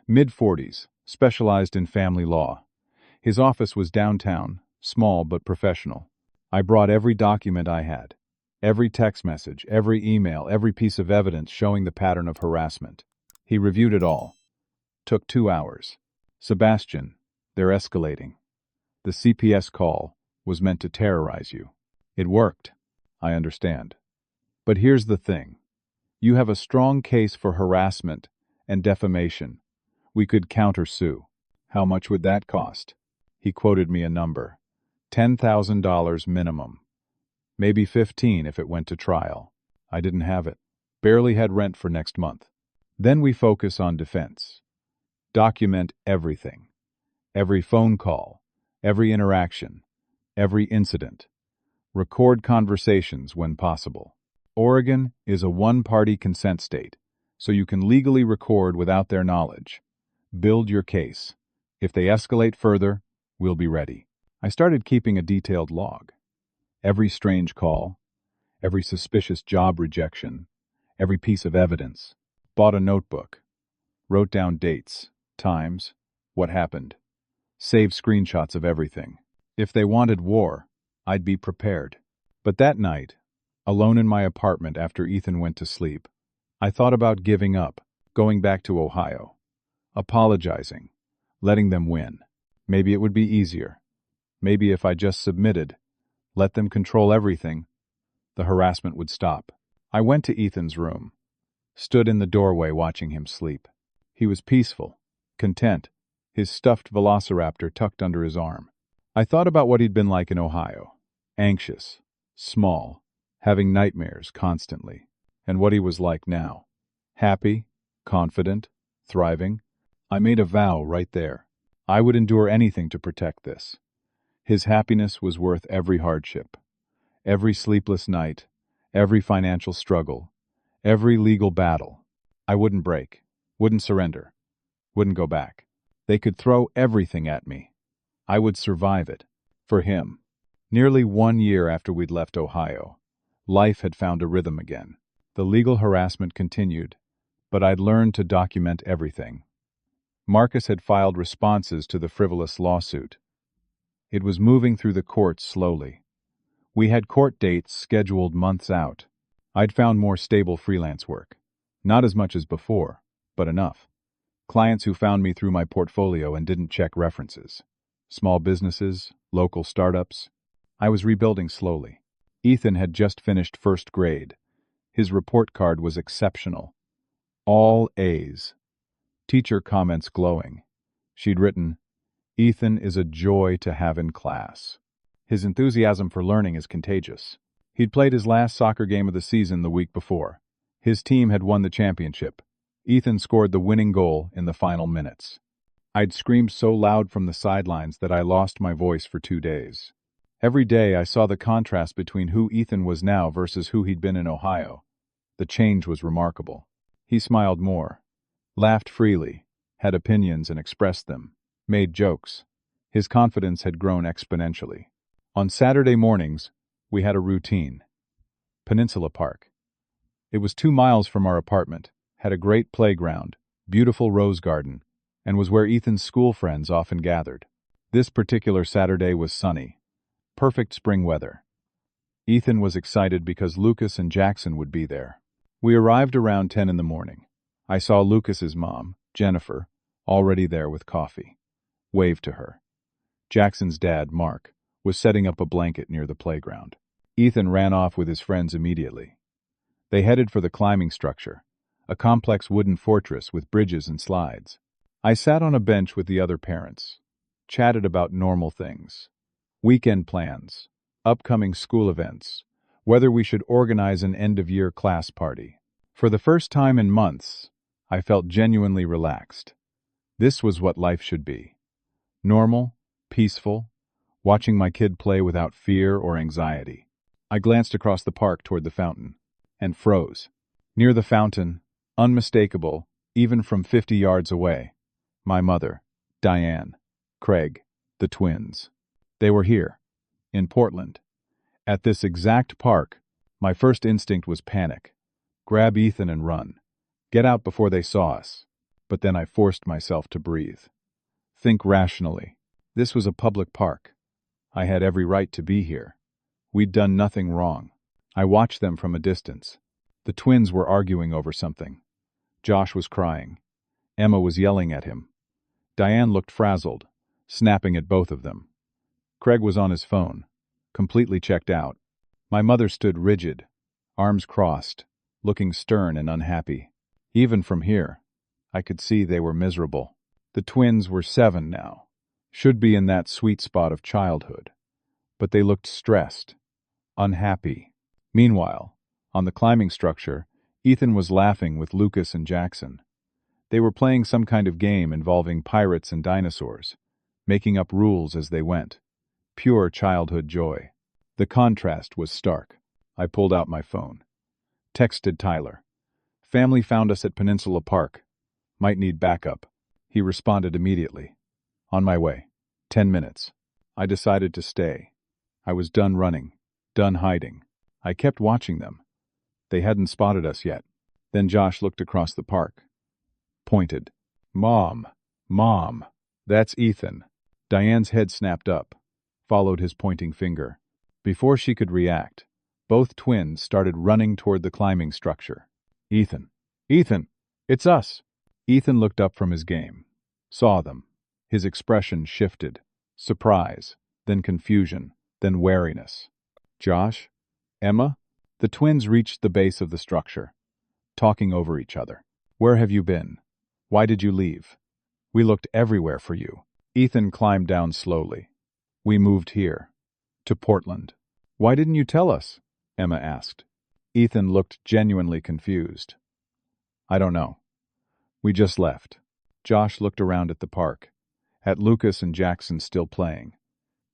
mid-40s, specialized in family law. His office was downtown, small but professional. I brought every document I had, every text message, every email, every piece of evidence showing the pattern of harassment. He reviewed it all. Took 2 hours. Sebastian, they're escalating. The CPS call was meant to terrorize you. It worked, I understand. But here's the thing. You have a strong case for harassment and defamation. We could countersue. How much would that cost? He quoted me a number. $10,000 minimum. Maybe 15 if it went to trial. I didn't have it. Barely had rent for next month. Then we focus on defense. Document everything. Every phone call, every interaction, every incident. Record conversations when possible. Oregon is a one-party consent state, so you can legally record without their knowledge. Build your case. If they escalate further, we'll be ready. I started keeping a detailed log. Every strange call, every suspicious job rejection, every piece of evidence. Bought a notebook. Wrote down dates, times, what happened. Saved screenshots of everything. If they wanted war, I'd be prepared. But that night, alone in my apartment after Ethan went to sleep, I thought about giving up, going back to Ohio, apologizing, letting them win. Maybe it would be easier. Maybe if I just submitted, let them control everything, the harassment would stop. I went to Ethan's room, stood in the doorway watching him sleep. He was peaceful, content, his stuffed velociraptor tucked under his arm. I thought about what he'd been like in Ohio, anxious, small, having nightmares constantly, and what he was like now. Happy, confident, thriving. I made a vow right there. I would endure anything to protect this. His happiness was worth every hardship, every sleepless night, every financial struggle, every legal battle. I wouldn't break, wouldn't surrender, wouldn't go back. They could throw everything at me. I would survive it. For him. Nearly 1 year after we'd left Ohio, life had found a rhythm again. The legal harassment continued, but I'd learned to document everything. Marcus had filed responses to the frivolous lawsuit. It was moving through the courts slowly. We had court dates scheduled months out. I'd found more stable freelance work. Not as much as before, but enough. Clients who found me through my portfolio and didn't check references. Small businesses, local startups. I was rebuilding slowly. Ethan had just finished first grade. His report card was exceptional. All A's. Teacher comments glowing. She'd written, "Ethan is a joy to have in class." His enthusiasm for learning is contagious. He'd played his last soccer game of the season the week before. His team had won the championship. Ethan scored the winning goal in the final minutes. I'd screamed so loud from the sidelines that I lost my voice for 2 days. Every day I saw the contrast between who Ethan was now versus who he'd been in Ohio. The change was remarkable. He smiled more, laughed freely, had opinions and expressed them, made jokes. His confidence had grown exponentially. On Saturday mornings, we had a routine. Peninsula Park. It was 2 miles from our apartment, had a great playground, beautiful rose garden, and was where Ethan's school friends often gathered. This particular Saturday was sunny. Perfect spring weather. Ethan was excited because Lucas and Jackson would be there. We arrived around 10 in the morning. I saw Lucas's mom, Jennifer, already there with coffee. Waved to her. Jackson's dad, Mark, was setting up a blanket near the playground. Ethan ran off with his friends immediately. They headed for the climbing structure, a complex wooden fortress with bridges and slides. I sat on a bench with the other parents, chatted about normal things. Weekend plans, upcoming school events, whether we should organize an end-of-year class party. For the first time in months, I felt genuinely relaxed. This was what life should be. Normal, peaceful, watching my kid play without fear or anxiety. I glanced across the park toward the fountain, and froze. Near the fountain, unmistakable, even from 50 yards away, my mother, Diane, Craig, the twins. They were here, in Portland. At this exact park, my first instinct was panic. Grab Ethan and run. Get out before they saw us. But then I forced myself to breathe. Think rationally. This was a public park. I had every right to be here. We'd done nothing wrong. I watched them from a distance. The twins were arguing over something. Josh was crying. Emma was yelling at him. Diane looked frazzled, snapping at both of them. Craig was on his phone, completely checked out. My mother stood rigid, arms crossed, looking stern and unhappy. Even from here, I could see they were miserable. The twins were 7 now, should be in that sweet spot of childhood. But they looked stressed, unhappy. Meanwhile, on the climbing structure, Ethan was laughing with Lucas and Jackson. They were playing some kind of game involving pirates and dinosaurs, making up rules as they went. Pure childhood joy. The contrast was stark. I pulled out my phone. Texted Tyler. Family found us at Peninsula Park. Might need backup. He responded immediately. On my way. 10 minutes. I decided to stay. I was done running. Done hiding. I kept watching them. They hadn't spotted us yet. Then Josh looked across the park. Pointed. Mom. Mom. That's Ethan. Diane's head snapped up, followed his pointing finger. Before she could react, both twins started running toward the climbing structure. Ethan. Ethan! It's us! Ethan looked up from his game. Saw them. His expression shifted. Surprise, then confusion, then wariness. Josh? Emma? The twins reached the base of the structure, talking over each other. Where have you been? Why did you leave? We looked everywhere for you. Ethan climbed down slowly. We moved here. To Portland. Why didn't you tell us? Emma asked. Ethan looked genuinely confused. I don't know. We just left. Josh looked around at the park, at Lucas and Jackson still playing.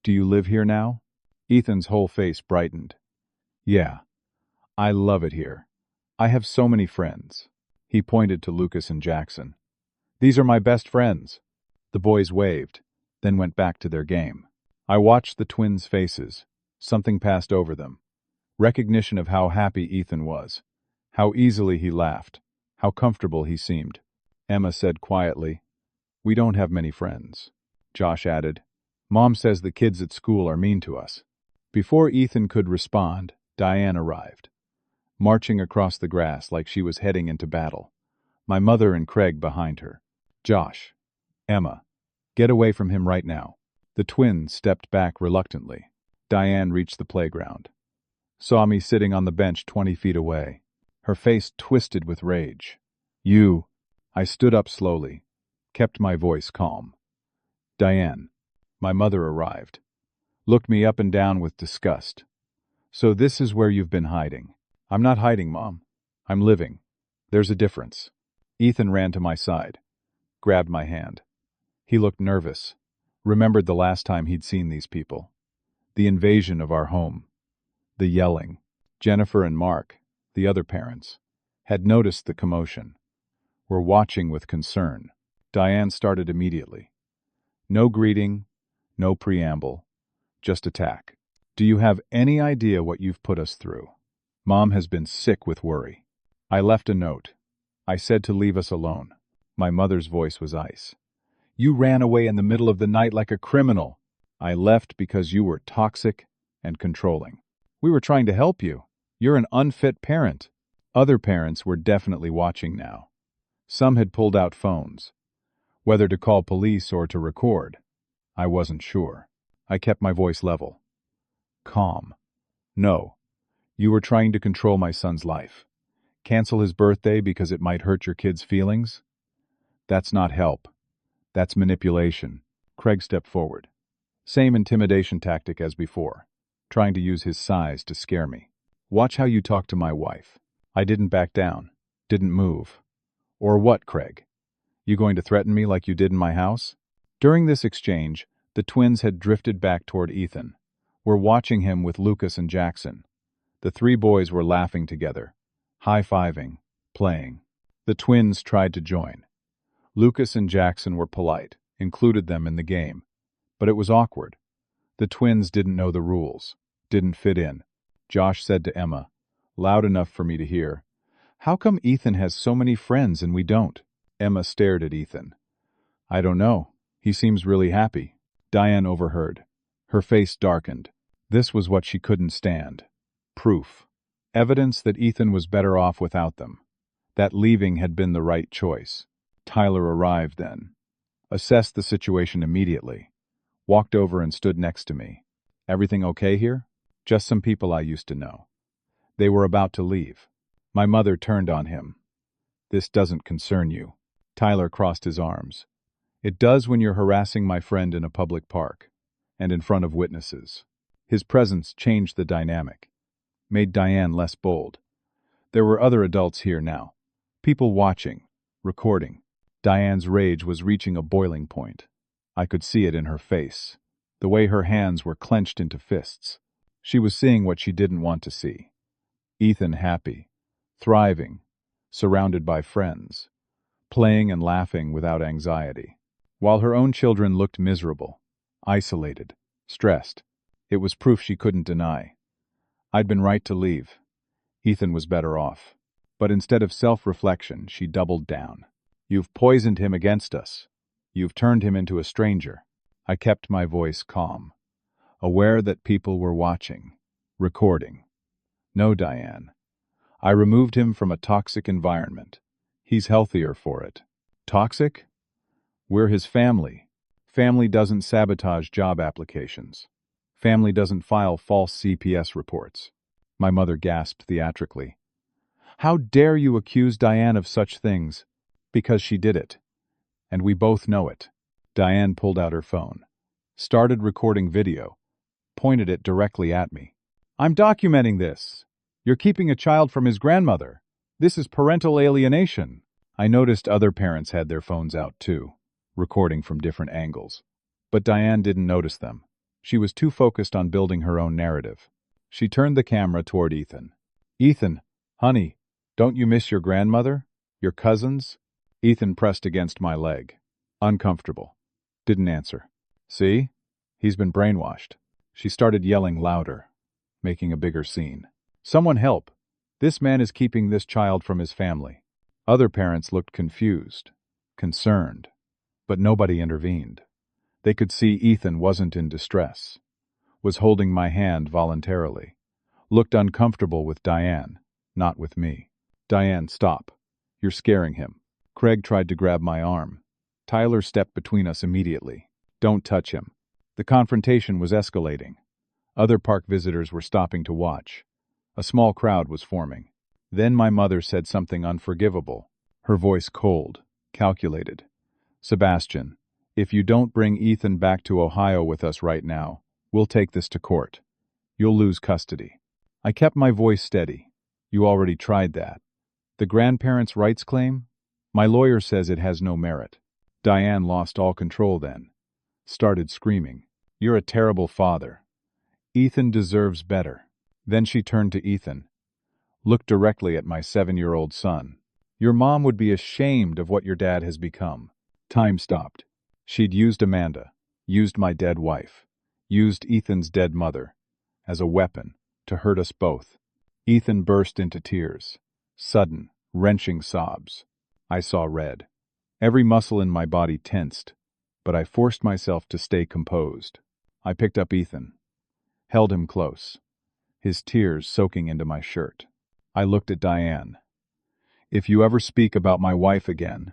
Do you live here now? Ethan's whole face brightened. Yeah. I love it here. I have so many friends. He pointed to Lucas and Jackson. These are my best friends. The boys waved, then went back to their game. I watched the twins' faces. Something passed over them. Recognition of how happy Ethan was, how easily he laughed, how comfortable he seemed. Emma said quietly, We don't have many friends. Josh added, Mom says the kids at school are mean to us. Before Ethan could respond, Diane arrived, marching across the grass like she was heading into battle. My mother and Craig behind her. Josh. Emma. Get away from him right now. The twins stepped back reluctantly. Diane reached the playground. Saw me sitting on the bench 20 feet away. Her face twisted with rage. You. I stood up slowly, kept my voice calm. Diane. My mother arrived. Looked me up and down with disgust. So this is where you've been hiding. I'm not hiding, Mom. I'm living. There's a difference. Ethan ran to my side, grabbed my hand. He looked nervous, remembered the last time he'd seen these people. The invasion of our home. The yelling. Jennifer and Mark, the other parents, had noticed the commotion, were watching with concern. Diane started immediately. No greeting, no preamble, just attack. Do you have any idea what you've put us through? Mom has been sick with worry. I left a note. I said to leave us alone. My mother's voice was ice. You ran away in the middle of the night like a criminal. I left because you were toxic and controlling. We were trying to help you. You're an unfit parent. Other parents were definitely watching now. Some had pulled out phones. Whether to call police or to record, I wasn't sure. I kept my voice level. Calm. No. You were trying to control my son's life. Cancel his birthday because it might hurt your kid's feelings? That's not help. That's manipulation. Craig stepped forward. Same intimidation tactic as before, trying to use his size to scare me. Watch how you talk to my wife. I didn't back down. Didn't move. Or what, Craig? You going to threaten me like you did in my house? During this exchange, the twins had drifted back toward Ethan. Were watching him with Lucas and Jackson. The three boys were laughing together, high-fiving, playing. The twins tried to join. Lucas and Jackson were polite, included them in the game. But it was awkward. The twins didn't know the rules, didn't fit in. Josh said to Emma, loud enough for me to hear, "How come Ethan has so many friends and we don't?" Emma stared at Ethan. "I don't know. He seems really happy." Diane overheard. Her face darkened. This was what she couldn't stand. Proof. Evidence that Ethan was better off without them. That leaving had been the right choice. Tyler arrived then. Assessed the situation immediately. Walked over and stood next to me. "Everything okay here?" "Just some people I used to know." They were about to leave. My mother turned on him. "This doesn't concern you." Tyler crossed his arms. "It does when you're harassing my friend in a public park, and in front of witnesses." His presence changed the dynamic, made Diane less bold. There were other adults here now. People watching, recording. Diane's rage was reaching a boiling point. I could see it in her face, the way her hands were clenched into fists. She was seeing what she didn't want to see. Ethan happy, thriving, surrounded by friends, playing and laughing without anxiety, while her own children looked miserable, isolated, stressed. It was proof she couldn't deny. I'd been right to leave. Ethan was better off. But instead of self-reflection, she doubled down. "You've poisoned him against us. You've turned him into a stranger." I kept my voice calm, aware that people were watching, recording. "No, Diane. I removed him from a toxic environment. He's healthier for it." "Toxic? We're his family. Family doesn't sabotage job applications. Family doesn't file false CPS reports." My mother gasped theatrically. "How dare you accuse Diane of such things?" "Because she did it. And we both know it." Diane pulled out her phone, started recording video, pointed it directly at me. "I'm documenting this. You're keeping a child from his grandmother. This is parental alienation." I noticed other parents had their phones out too, recording from different angles. But Diane didn't notice them. She was too focused on building her own narrative. She turned the camera toward Ethan. "Ethan, honey, don't you miss your grandmother? Your cousins?" Ethan pressed against my leg. Uncomfortable. Didn't answer. "See? He's been brainwashed." She started yelling louder, making a bigger scene. "Someone help! This man is keeping this child from his family." Other parents looked confused, concerned, but nobody intervened. They could see Ethan wasn't in distress, was holding my hand voluntarily, looked uncomfortable with Diane, not with me. "Diane, stop. You're scaring him." Craig tried to grab my arm. Tyler stepped between us immediately. "Don't touch him." The confrontation was escalating. Other park visitors were stopping to watch. A small crowd was forming. Then my mother said something unforgivable, her voice cold, calculated. "Sebastian, if you don't bring Ethan back to Ohio with us right now, we'll take this to court. You'll lose custody." I kept my voice steady. "You already tried that. The grandparents' rights claim? My lawyer says it has no merit." Diane lost all control then. Started screaming. "You're a terrible father. Ethan deserves better. Then she turned to Ethan, looked directly at my 7-year-old son. Your mom would be ashamed of what your dad has become. Time stopped. She'd used Amanda, used my dead wife, used Ethan's dead mother, as a weapon to hurt us both. Ethan burst into tears. Sudden, wrenching sobs. I saw red. Every muscle in my body tensed, but I forced myself to stay composed. I picked up Ethan, held him close, his tears soaking into my shirt. I looked at Diane. If you ever speak about my wife again,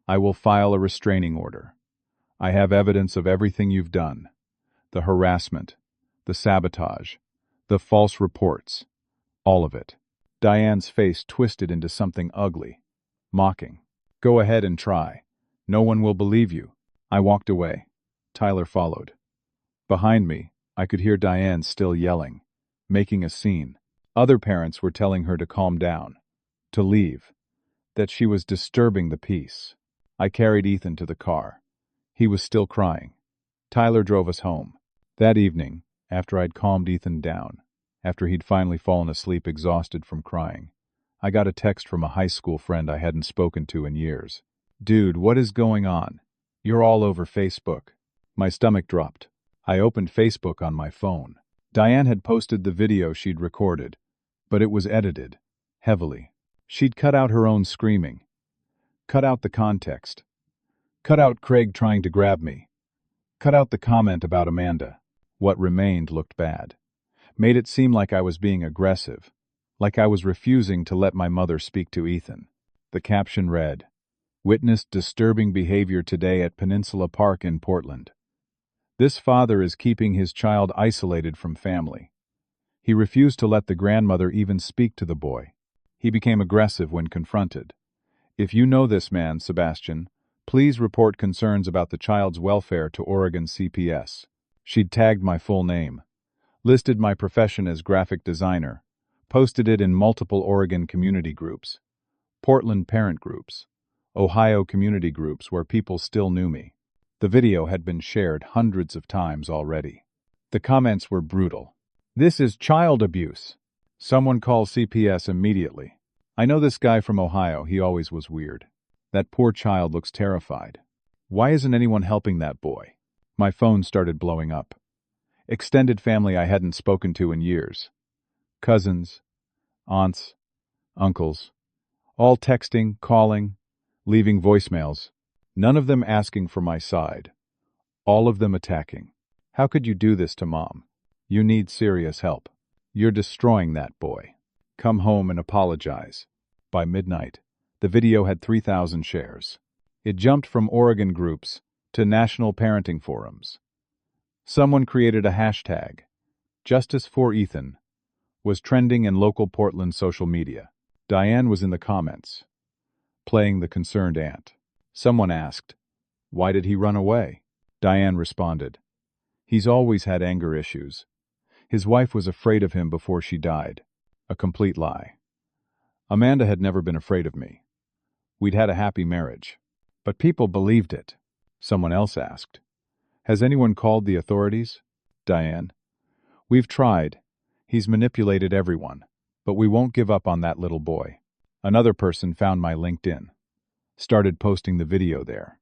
I will file a restraining order. I have evidence of everything you've done. The harassment, the sabotage, the false reports, all of it. Diane's face twisted into something ugly, mocking. Go ahead and try. No one will believe you. I walked away. Tyler followed. Behind me, I could hear Diane still yelling, making a scene. Other parents were telling her to calm down, to leave, that she was disturbing the peace. I carried Ethan to the car. He was still crying. Tyler drove us home. That evening, after I'd calmed Ethan down, after he'd finally fallen asleep exhausted from crying, I got a text from a high school friend I hadn't spoken to in years. Dude, what is going on? You're all over Facebook. My stomach dropped. I opened Facebook on my phone. Diane had posted the video she'd recorded, but it was edited, heavily. She'd cut out her own screaming, cut out the context, cut out Craig trying to grab me, cut out the comment about Amanda. What remained looked bad. Made it seem like I was being aggressive, like I was refusing to let my mother speak to Ethan. The caption read, "Witnessed disturbing behavior today at Peninsula Park in Portland. This father is keeping his child isolated from family. He refused to let the grandmother even speak to the boy. He became aggressive when confronted. If you know this man, Sebastian, please report concerns about the child's welfare to Oregon CPS." She'd tagged my full name, listed my profession as graphic designer, posted it in multiple Oregon community groups, Portland parent groups, Ohio community groups where people still knew me. The video had been shared hundreds of times already. The comments were brutal. "This is child abuse. Someone call CPS immediately. I know this guy from Ohio, he always was weird. That poor child looks terrified. Why isn't anyone helping that boy?" My phone started blowing up. Extended family I hadn't spoken to in years. Cousins, aunts, uncles, all texting, calling, leaving voicemails. None of them asking for my side. All of them attacking. "How could you do this to Mom? You need serious help. You're destroying that boy. Come home and apologize." By midnight, the video had 3,000 shares. It jumped from Oregon groups to national parenting forums. Someone created a hashtag, Justice for Ethan, was trending in local Portland social media. Diane was in the comments, playing the concerned aunt. Someone asked, "Why did he run away?" Diane responded, "He's always had anger issues. His wife was afraid of him before she died." A complete lie. Amanda had never been afraid of me. We'd had a happy marriage. But people believed it. Someone else asked, "Has anyone called the authorities?" Diane, "We've tried. He's manipulated everyone. But we won't give up on that little boy." Another person found my LinkedIn. Started posting the video there.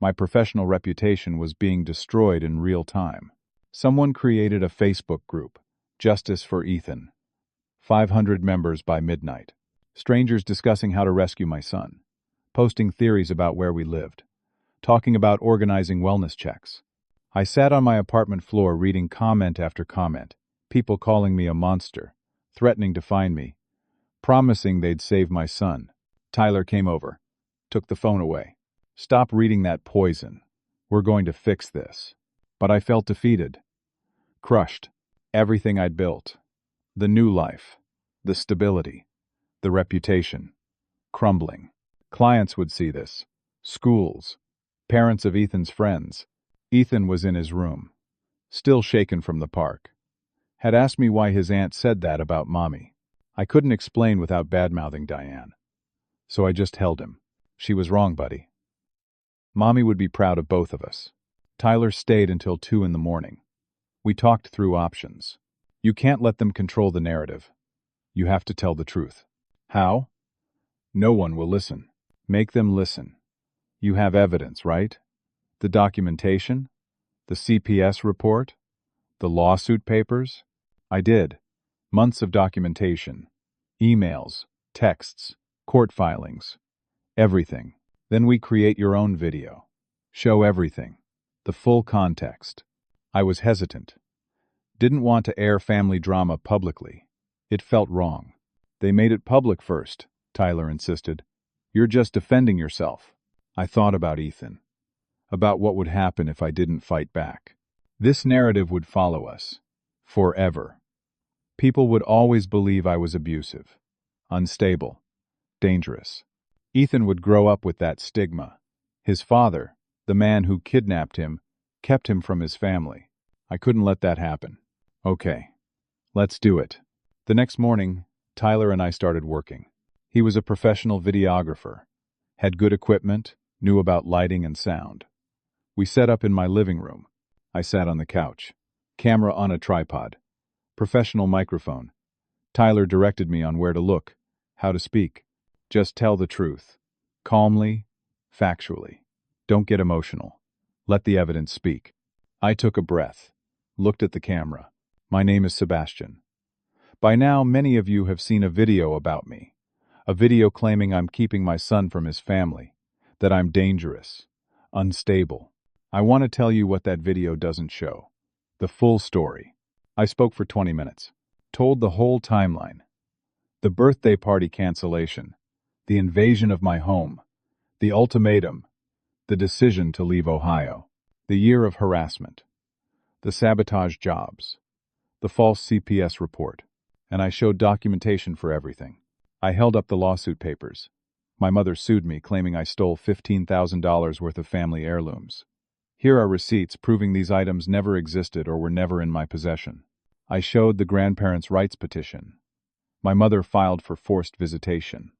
My professional reputation was being destroyed in real time. Someone created a Facebook group, Justice for Ethan. 500 members by midnight. Strangers discussing how to rescue my son. Posting theories about where we lived. Talking about organizing wellness checks. I sat on my apartment floor reading comment after comment. People calling me a monster. Threatening to find me. Promising they'd save my son. Tyler came over. Took the phone away. "Stop reading that poison. We're going to fix this." But I felt defeated. Crushed. Everything I'd built. The new life. The stability. The reputation. Crumbling. Clients would see this. Schools. Parents of Ethan's friends. Ethan was in his room. Still shaken from the park. Had asked me why his aunt said that about Mommy. I couldn't explain without bad-mouthing Diane. So I just held him. "She was wrong, buddy. Mommy would be proud of both of us." Tyler stayed until 2 in the morning. We talked through options. You can't let them control the narrative. You have to tell the truth. How? No one will listen. Make them listen. You have evidence, right? The documentation? The CPS report? The lawsuit papers? I did. Months of documentation. Emails, texts, court filings. Everything. Then we create your own video. Show everything. The full context. I was hesitant. Didn't want to air family drama publicly. It felt wrong. They made it public first, Tyler insisted. You're just defending yourself. I thought about Ethan. About what would happen if I didn't fight back. This narrative would follow us. Forever. People would always believe I was abusive, unstable, dangerous. Ethan would grow up with that stigma. His father, the man who kidnapped him, kept him from his family. I couldn't let that happen. Okay, let's do it. The next morning, Tyler and I started working. He was a professional videographer, had good equipment, knew about lighting and sound. We set up in my living room. I sat on the couch. Camera on a tripod. Professional microphone. Tyler directed me on where to look, how to speak. Just tell the truth. Calmly, factually. Don't get emotional. Let the evidence speak. I took a breath, looked at the camera. My name is Sebastian. By now, many of you have seen a video about me. A video claiming I'm keeping my son from his family, that I'm dangerous, unstable. I want to tell you what that video doesn't show. The full story. I spoke for 20 minutes. Told the whole timeline. The birthday party cancellation. The invasion of my home. The ultimatum. The decision to leave Ohio. The year of harassment. The sabotage jobs. The false CPS report. And I showed documentation for everything. I held up the lawsuit papers. My mother sued me, claiming I stole $15,000 worth of family heirlooms. Here are receipts proving these items never existed or were never in my possession. I showed the grandparents' rights petition. My mother filed for forced visitation.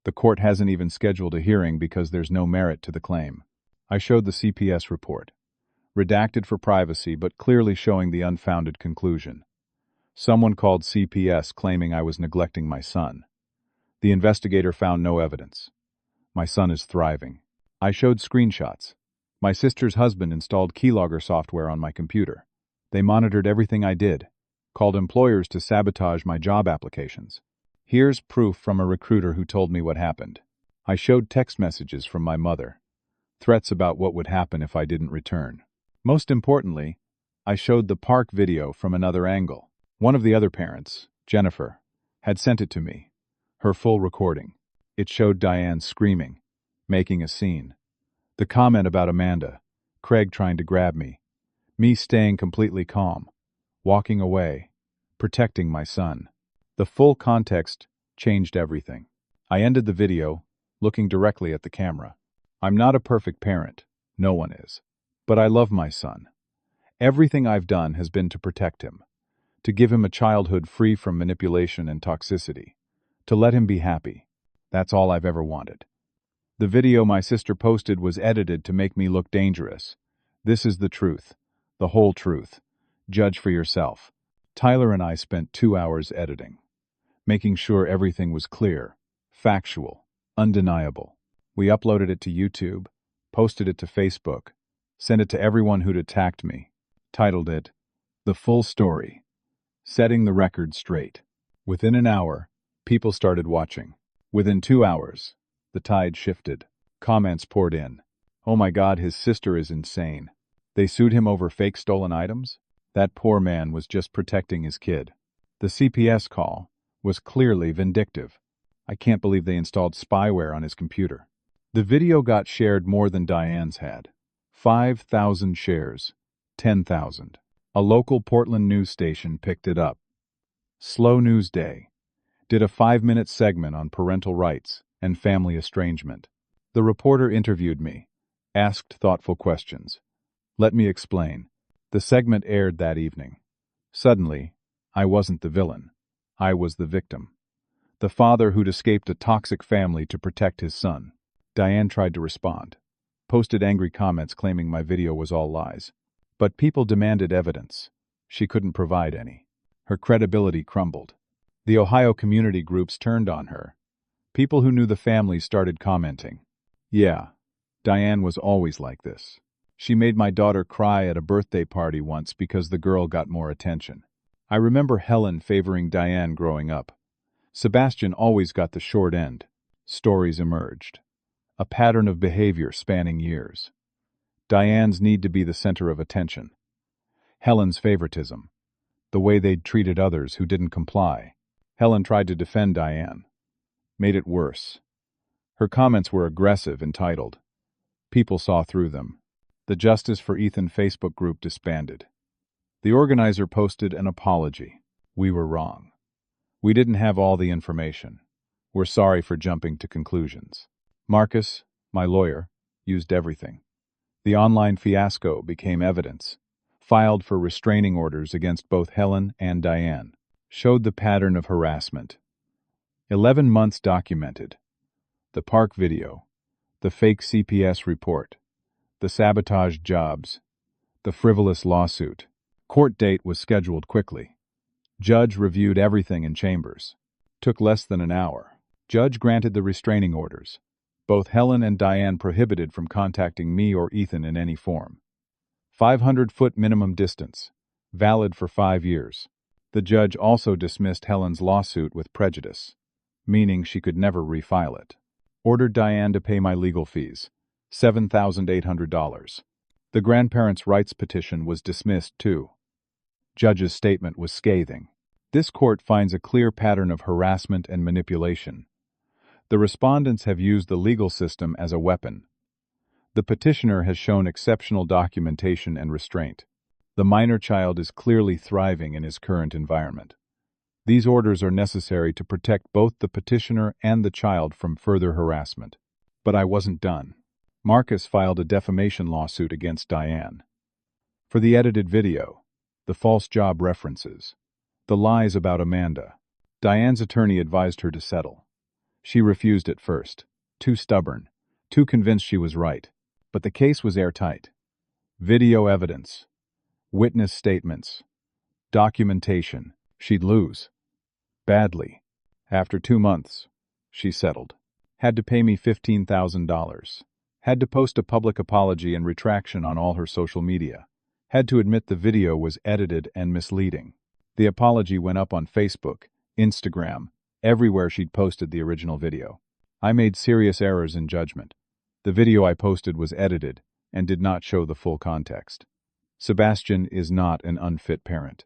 The court hasn't even scheduled a hearing because there's no merit to the claim. I showed the CPS report. Redacted for privacy, but clearly showing the unfounded conclusion. Someone called CPS claiming I was neglecting my son. The investigator found no evidence. My son is thriving. I showed screenshots. My sister's husband installed keylogger software on my computer. They monitored everything I did, called employers to sabotage my job applications. Here's proof from a recruiter who told me what happened. I showed text messages from my mother, threats about what would happen if I didn't return. Most importantly, I showed the park video from another angle. One of the other parents, Jennifer, had sent it to me, her full recording. It showed Diane screaming, making a scene. The comment about Amanda, Craig trying to grab me staying completely calm, walking away, protecting my son. The full context changed everything. I ended the video, looking directly at the camera. I'm not a perfect parent, no one is. But I love my son. Everything I've done has been to protect him, to give him a childhood free from manipulation and toxicity, to let him be happy. That's all I've ever wanted. The video my sister posted was edited to make me look dangerous. This is the truth, the whole truth. Judge for yourself. Tyler and I spent 2 hours editing, making sure everything was clear, factual, undeniable. We uploaded it to YouTube, posted it to Facebook, sent it to everyone who'd attacked me, titled it, The Full Story, Setting the Record Straight. Within an hour, people started watching. Within 2 hours, the tide shifted. Comments poured in. Oh my God, his sister is insane. They sued him over fake stolen items? That poor man was just protecting his kid. The CPS call was clearly vindictive. I can't believe they installed spyware on his computer. The video got shared more than Diane's had. 5,000 shares. 10,000. A local Portland news station picked it up. Slow News Day did a 5-minute segment on parental rights and family estrangement. The reporter interviewed me, asked thoughtful questions. Let me explain. The segment aired that evening. Suddenly, I wasn't the villain. I was the victim. The father who'd escaped a toxic family to protect his son. Diane tried to respond, posted angry comments claiming my video was all lies. But people demanded evidence. she couldn't provide any. Her credibility crumbled. The Ohio community groups turned on her. People who knew the family started commenting. Yeah, Diane was always like this. She made my daughter cry at a birthday party once because the girl got more attention. I remember Helen favoring Diane growing up. Sebastian always got the short end. Stories emerged. A pattern of behavior spanning years. Diane's need to be the center of attention. Helen's favoritism. The way they'd treated others who didn't comply. Helen tried to defend Diane. Made it worse. Her comments were aggressive, entitled. People saw through them. The Justice for Ethan Facebook group disbanded. The organizer posted an apology. We were wrong. We didn't have all the information. We're sorry for jumping to conclusions. Marcus, my lawyer, used everything. The online fiasco became evidence. Filed for restraining orders against both Helen and Diane. Showed the pattern of harassment. 11 months documented. The park video. The fake CPS report. The sabotaged jobs. The frivolous lawsuit. Court date was scheduled quickly. Judge reviewed everything in chambers. Took less than an hour. Judge granted the restraining orders. Both Helen and Diane prohibited from contacting me or Ethan in any form. 500-foot minimum distance. Valid for 5 years. The judge also dismissed Helen's lawsuit with prejudice, meaning she could never refile it. Ordered Diane to pay my legal fees, $7,800. The grandparents' rights petition was dismissed too. Judge's statement was scathing. This court finds a clear pattern of harassment and manipulation. The respondents have used the legal system as a weapon. The petitioner has shown exceptional documentation and restraint. The minor child is clearly thriving in his current environment. These orders are necessary to protect both the petitioner and the child from further harassment. But I wasn't done. Marcus filed a defamation lawsuit against Diane. For the edited video, the false job references, the lies about Amanda, Diane's attorney advised her to settle. She refused at first, too stubborn, too convinced she was right. But the case was airtight. Video evidence, witness statements, documentation. She'd lose. Badly. After 2 months, she settled. Had to pay me $15,000. Had to post a public apology and retraction on all her social media. Had to admit the video was edited and misleading. The apology went up on Facebook, Instagram, everywhere she'd posted the original video. I made serious errors in judgment. The video I posted was edited and did not show the full context. Sebastian is not an unfit parent.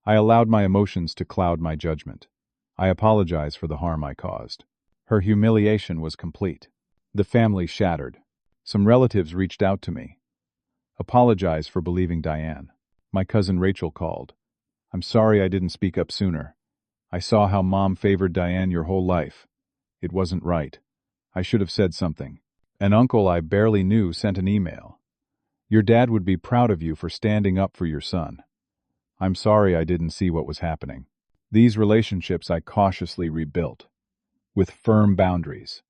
I allowed my emotions to cloud my judgment. I apologize for the harm I caused. Her humiliation was complete. The family shattered. Some relatives reached out to me. Apologize for believing Diane. My cousin Rachel called. I'm sorry I didn't speak up sooner. I saw how Mom favored Diane your whole life. It wasn't right. I should have said something. An uncle I barely knew sent an email. Your dad would be proud of you for standing up for your son. I'm sorry I didn't see what was happening. These relationships I cautiously rebuilt. With firm boundaries.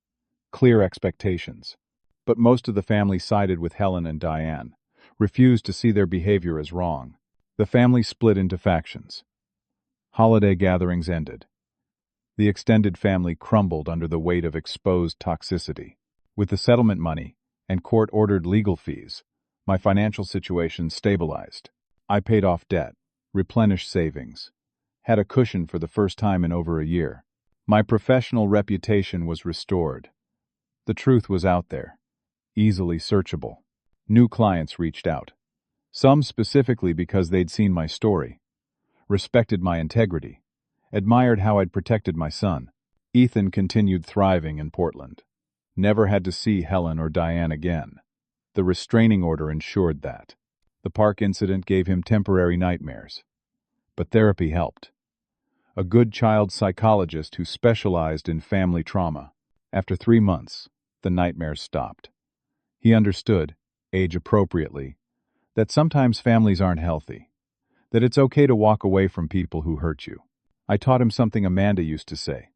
Clear expectations. But most of the family sided with Helen and Diane, refused to see their behavior as wrong. The family split into factions. Holiday gatherings ended. The extended family crumbled under the weight of exposed toxicity. With the settlement money and court-ordered legal fees, my financial situation stabilized. I paid off debt, replenished savings, had a cushion for the first time in over a year. My professional reputation was restored. The truth was out there, easily searchable. New clients reached out. Some specifically because they'd seen my story, respected my integrity, admired how I'd protected my son. Ethan continued thriving in Portland. Never had to see Helen or Diane again. The restraining order ensured that. The park incident gave him temporary nightmares. But therapy helped. A good child psychologist who specialized in family trauma. After 3 months, the nightmares stopped. He understood, age-appropriately, that sometimes families aren't healthy, that it's okay to walk away from people who hurt you. I taught him something Amanda used to say.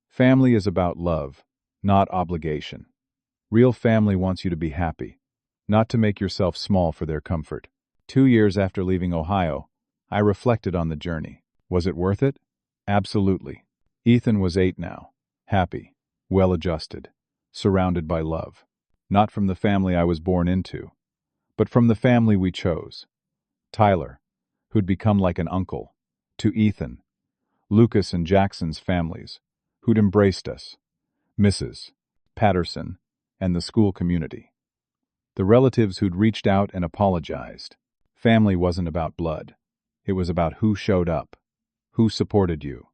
Family is about love, not obligation. Real family wants you to be happy, not to make yourself small for their comfort. 2 years after leaving Ohio, I reflected on the journey. Was it worth it? Absolutely. Ethan was 8 now, happy, well-adjusted, surrounded by love. Not from the family I was born into, but from the family we chose. Tyler, who'd become like an uncle, to Ethan, Lucas and Jackson's families, who'd embraced us, Mrs. Patterson, and the school community. The relatives who'd reached out and apologized. Family wasn't about blood. It was about who showed up, who supported you,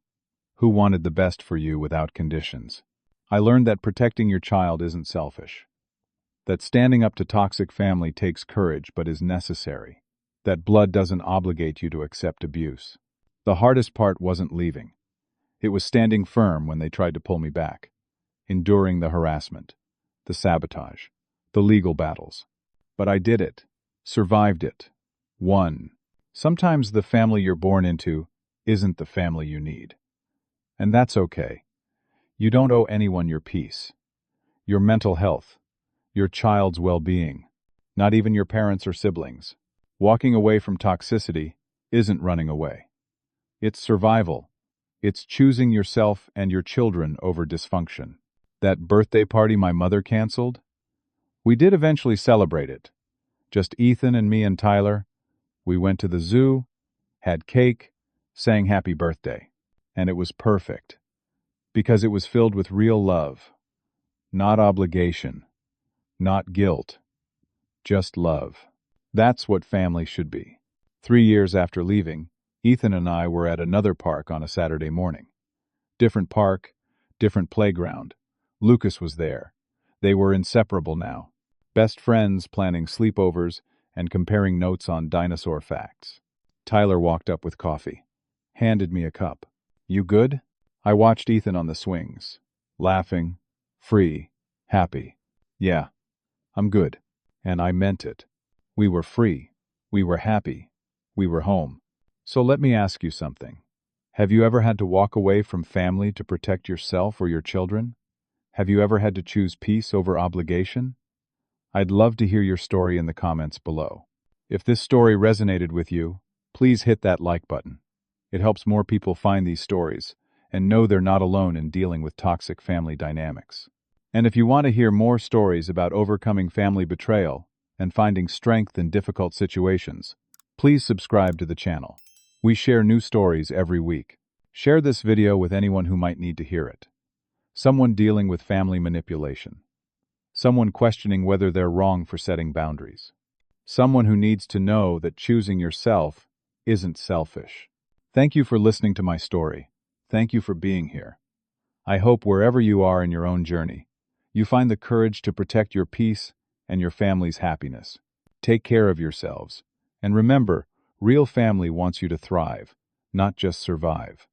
who wanted the best for you without conditions. I learned that protecting your child isn't selfish, that standing up to toxic family takes courage but is necessary, that blood doesn't obligate you to accept abuse. The hardest part wasn't leaving. It was standing firm when they tried to pull me back, enduring the harassment, the sabotage, the legal battles. But I did it, survived it, won. Sometimes the family you're born into isn't the family you need. And that's okay. You don't owe anyone your peace, your mental health, your child's well-being, not even your parents or siblings. Walking away from toxicity isn't running away. It's survival. It's choosing yourself and your children over dysfunction. That birthday party my mother canceled? We did eventually celebrate it. Just Ethan and me and Tyler. We went to the zoo, had cake, sang happy birthday. And it was perfect. Because it was filled with real love. Not obligation. Not guilt. Just love. That's what family should be. 3 years after leaving, Ethan and I were at another park on a Saturday morning. Different park, different playground. Lucas was there. They were inseparable now. Best friends planning sleepovers and comparing notes on dinosaur facts. Tyler walked up with coffee, handed me a cup. You good? I watched Ethan on the swings, laughing, free, happy. Yeah, I'm good. And I meant it. We were free. We were happy. We were home. So let me ask you something. Have you ever had to walk away from family to protect yourself or your children? Have you ever had to choose peace over obligation? I'd love to hear your story in the comments below. If this story resonated with you, please hit that like button. It helps more people find these stories and know they're not alone in dealing with toxic family dynamics. And if you want to hear more stories about overcoming family betrayal and finding strength in difficult situations, please subscribe to the channel. We share new stories every week. Share this video with anyone who might need to hear it. Someone dealing with family manipulation. Someone questioning whether they're wrong for setting boundaries. Someone who needs to know that choosing yourself isn't selfish. Thank you for listening to my story. Thank you for being here. I hope wherever you are in your own journey, you find the courage to protect your peace and your family's happiness. Take care of yourselves. And remember, real family wants you to thrive, not just survive.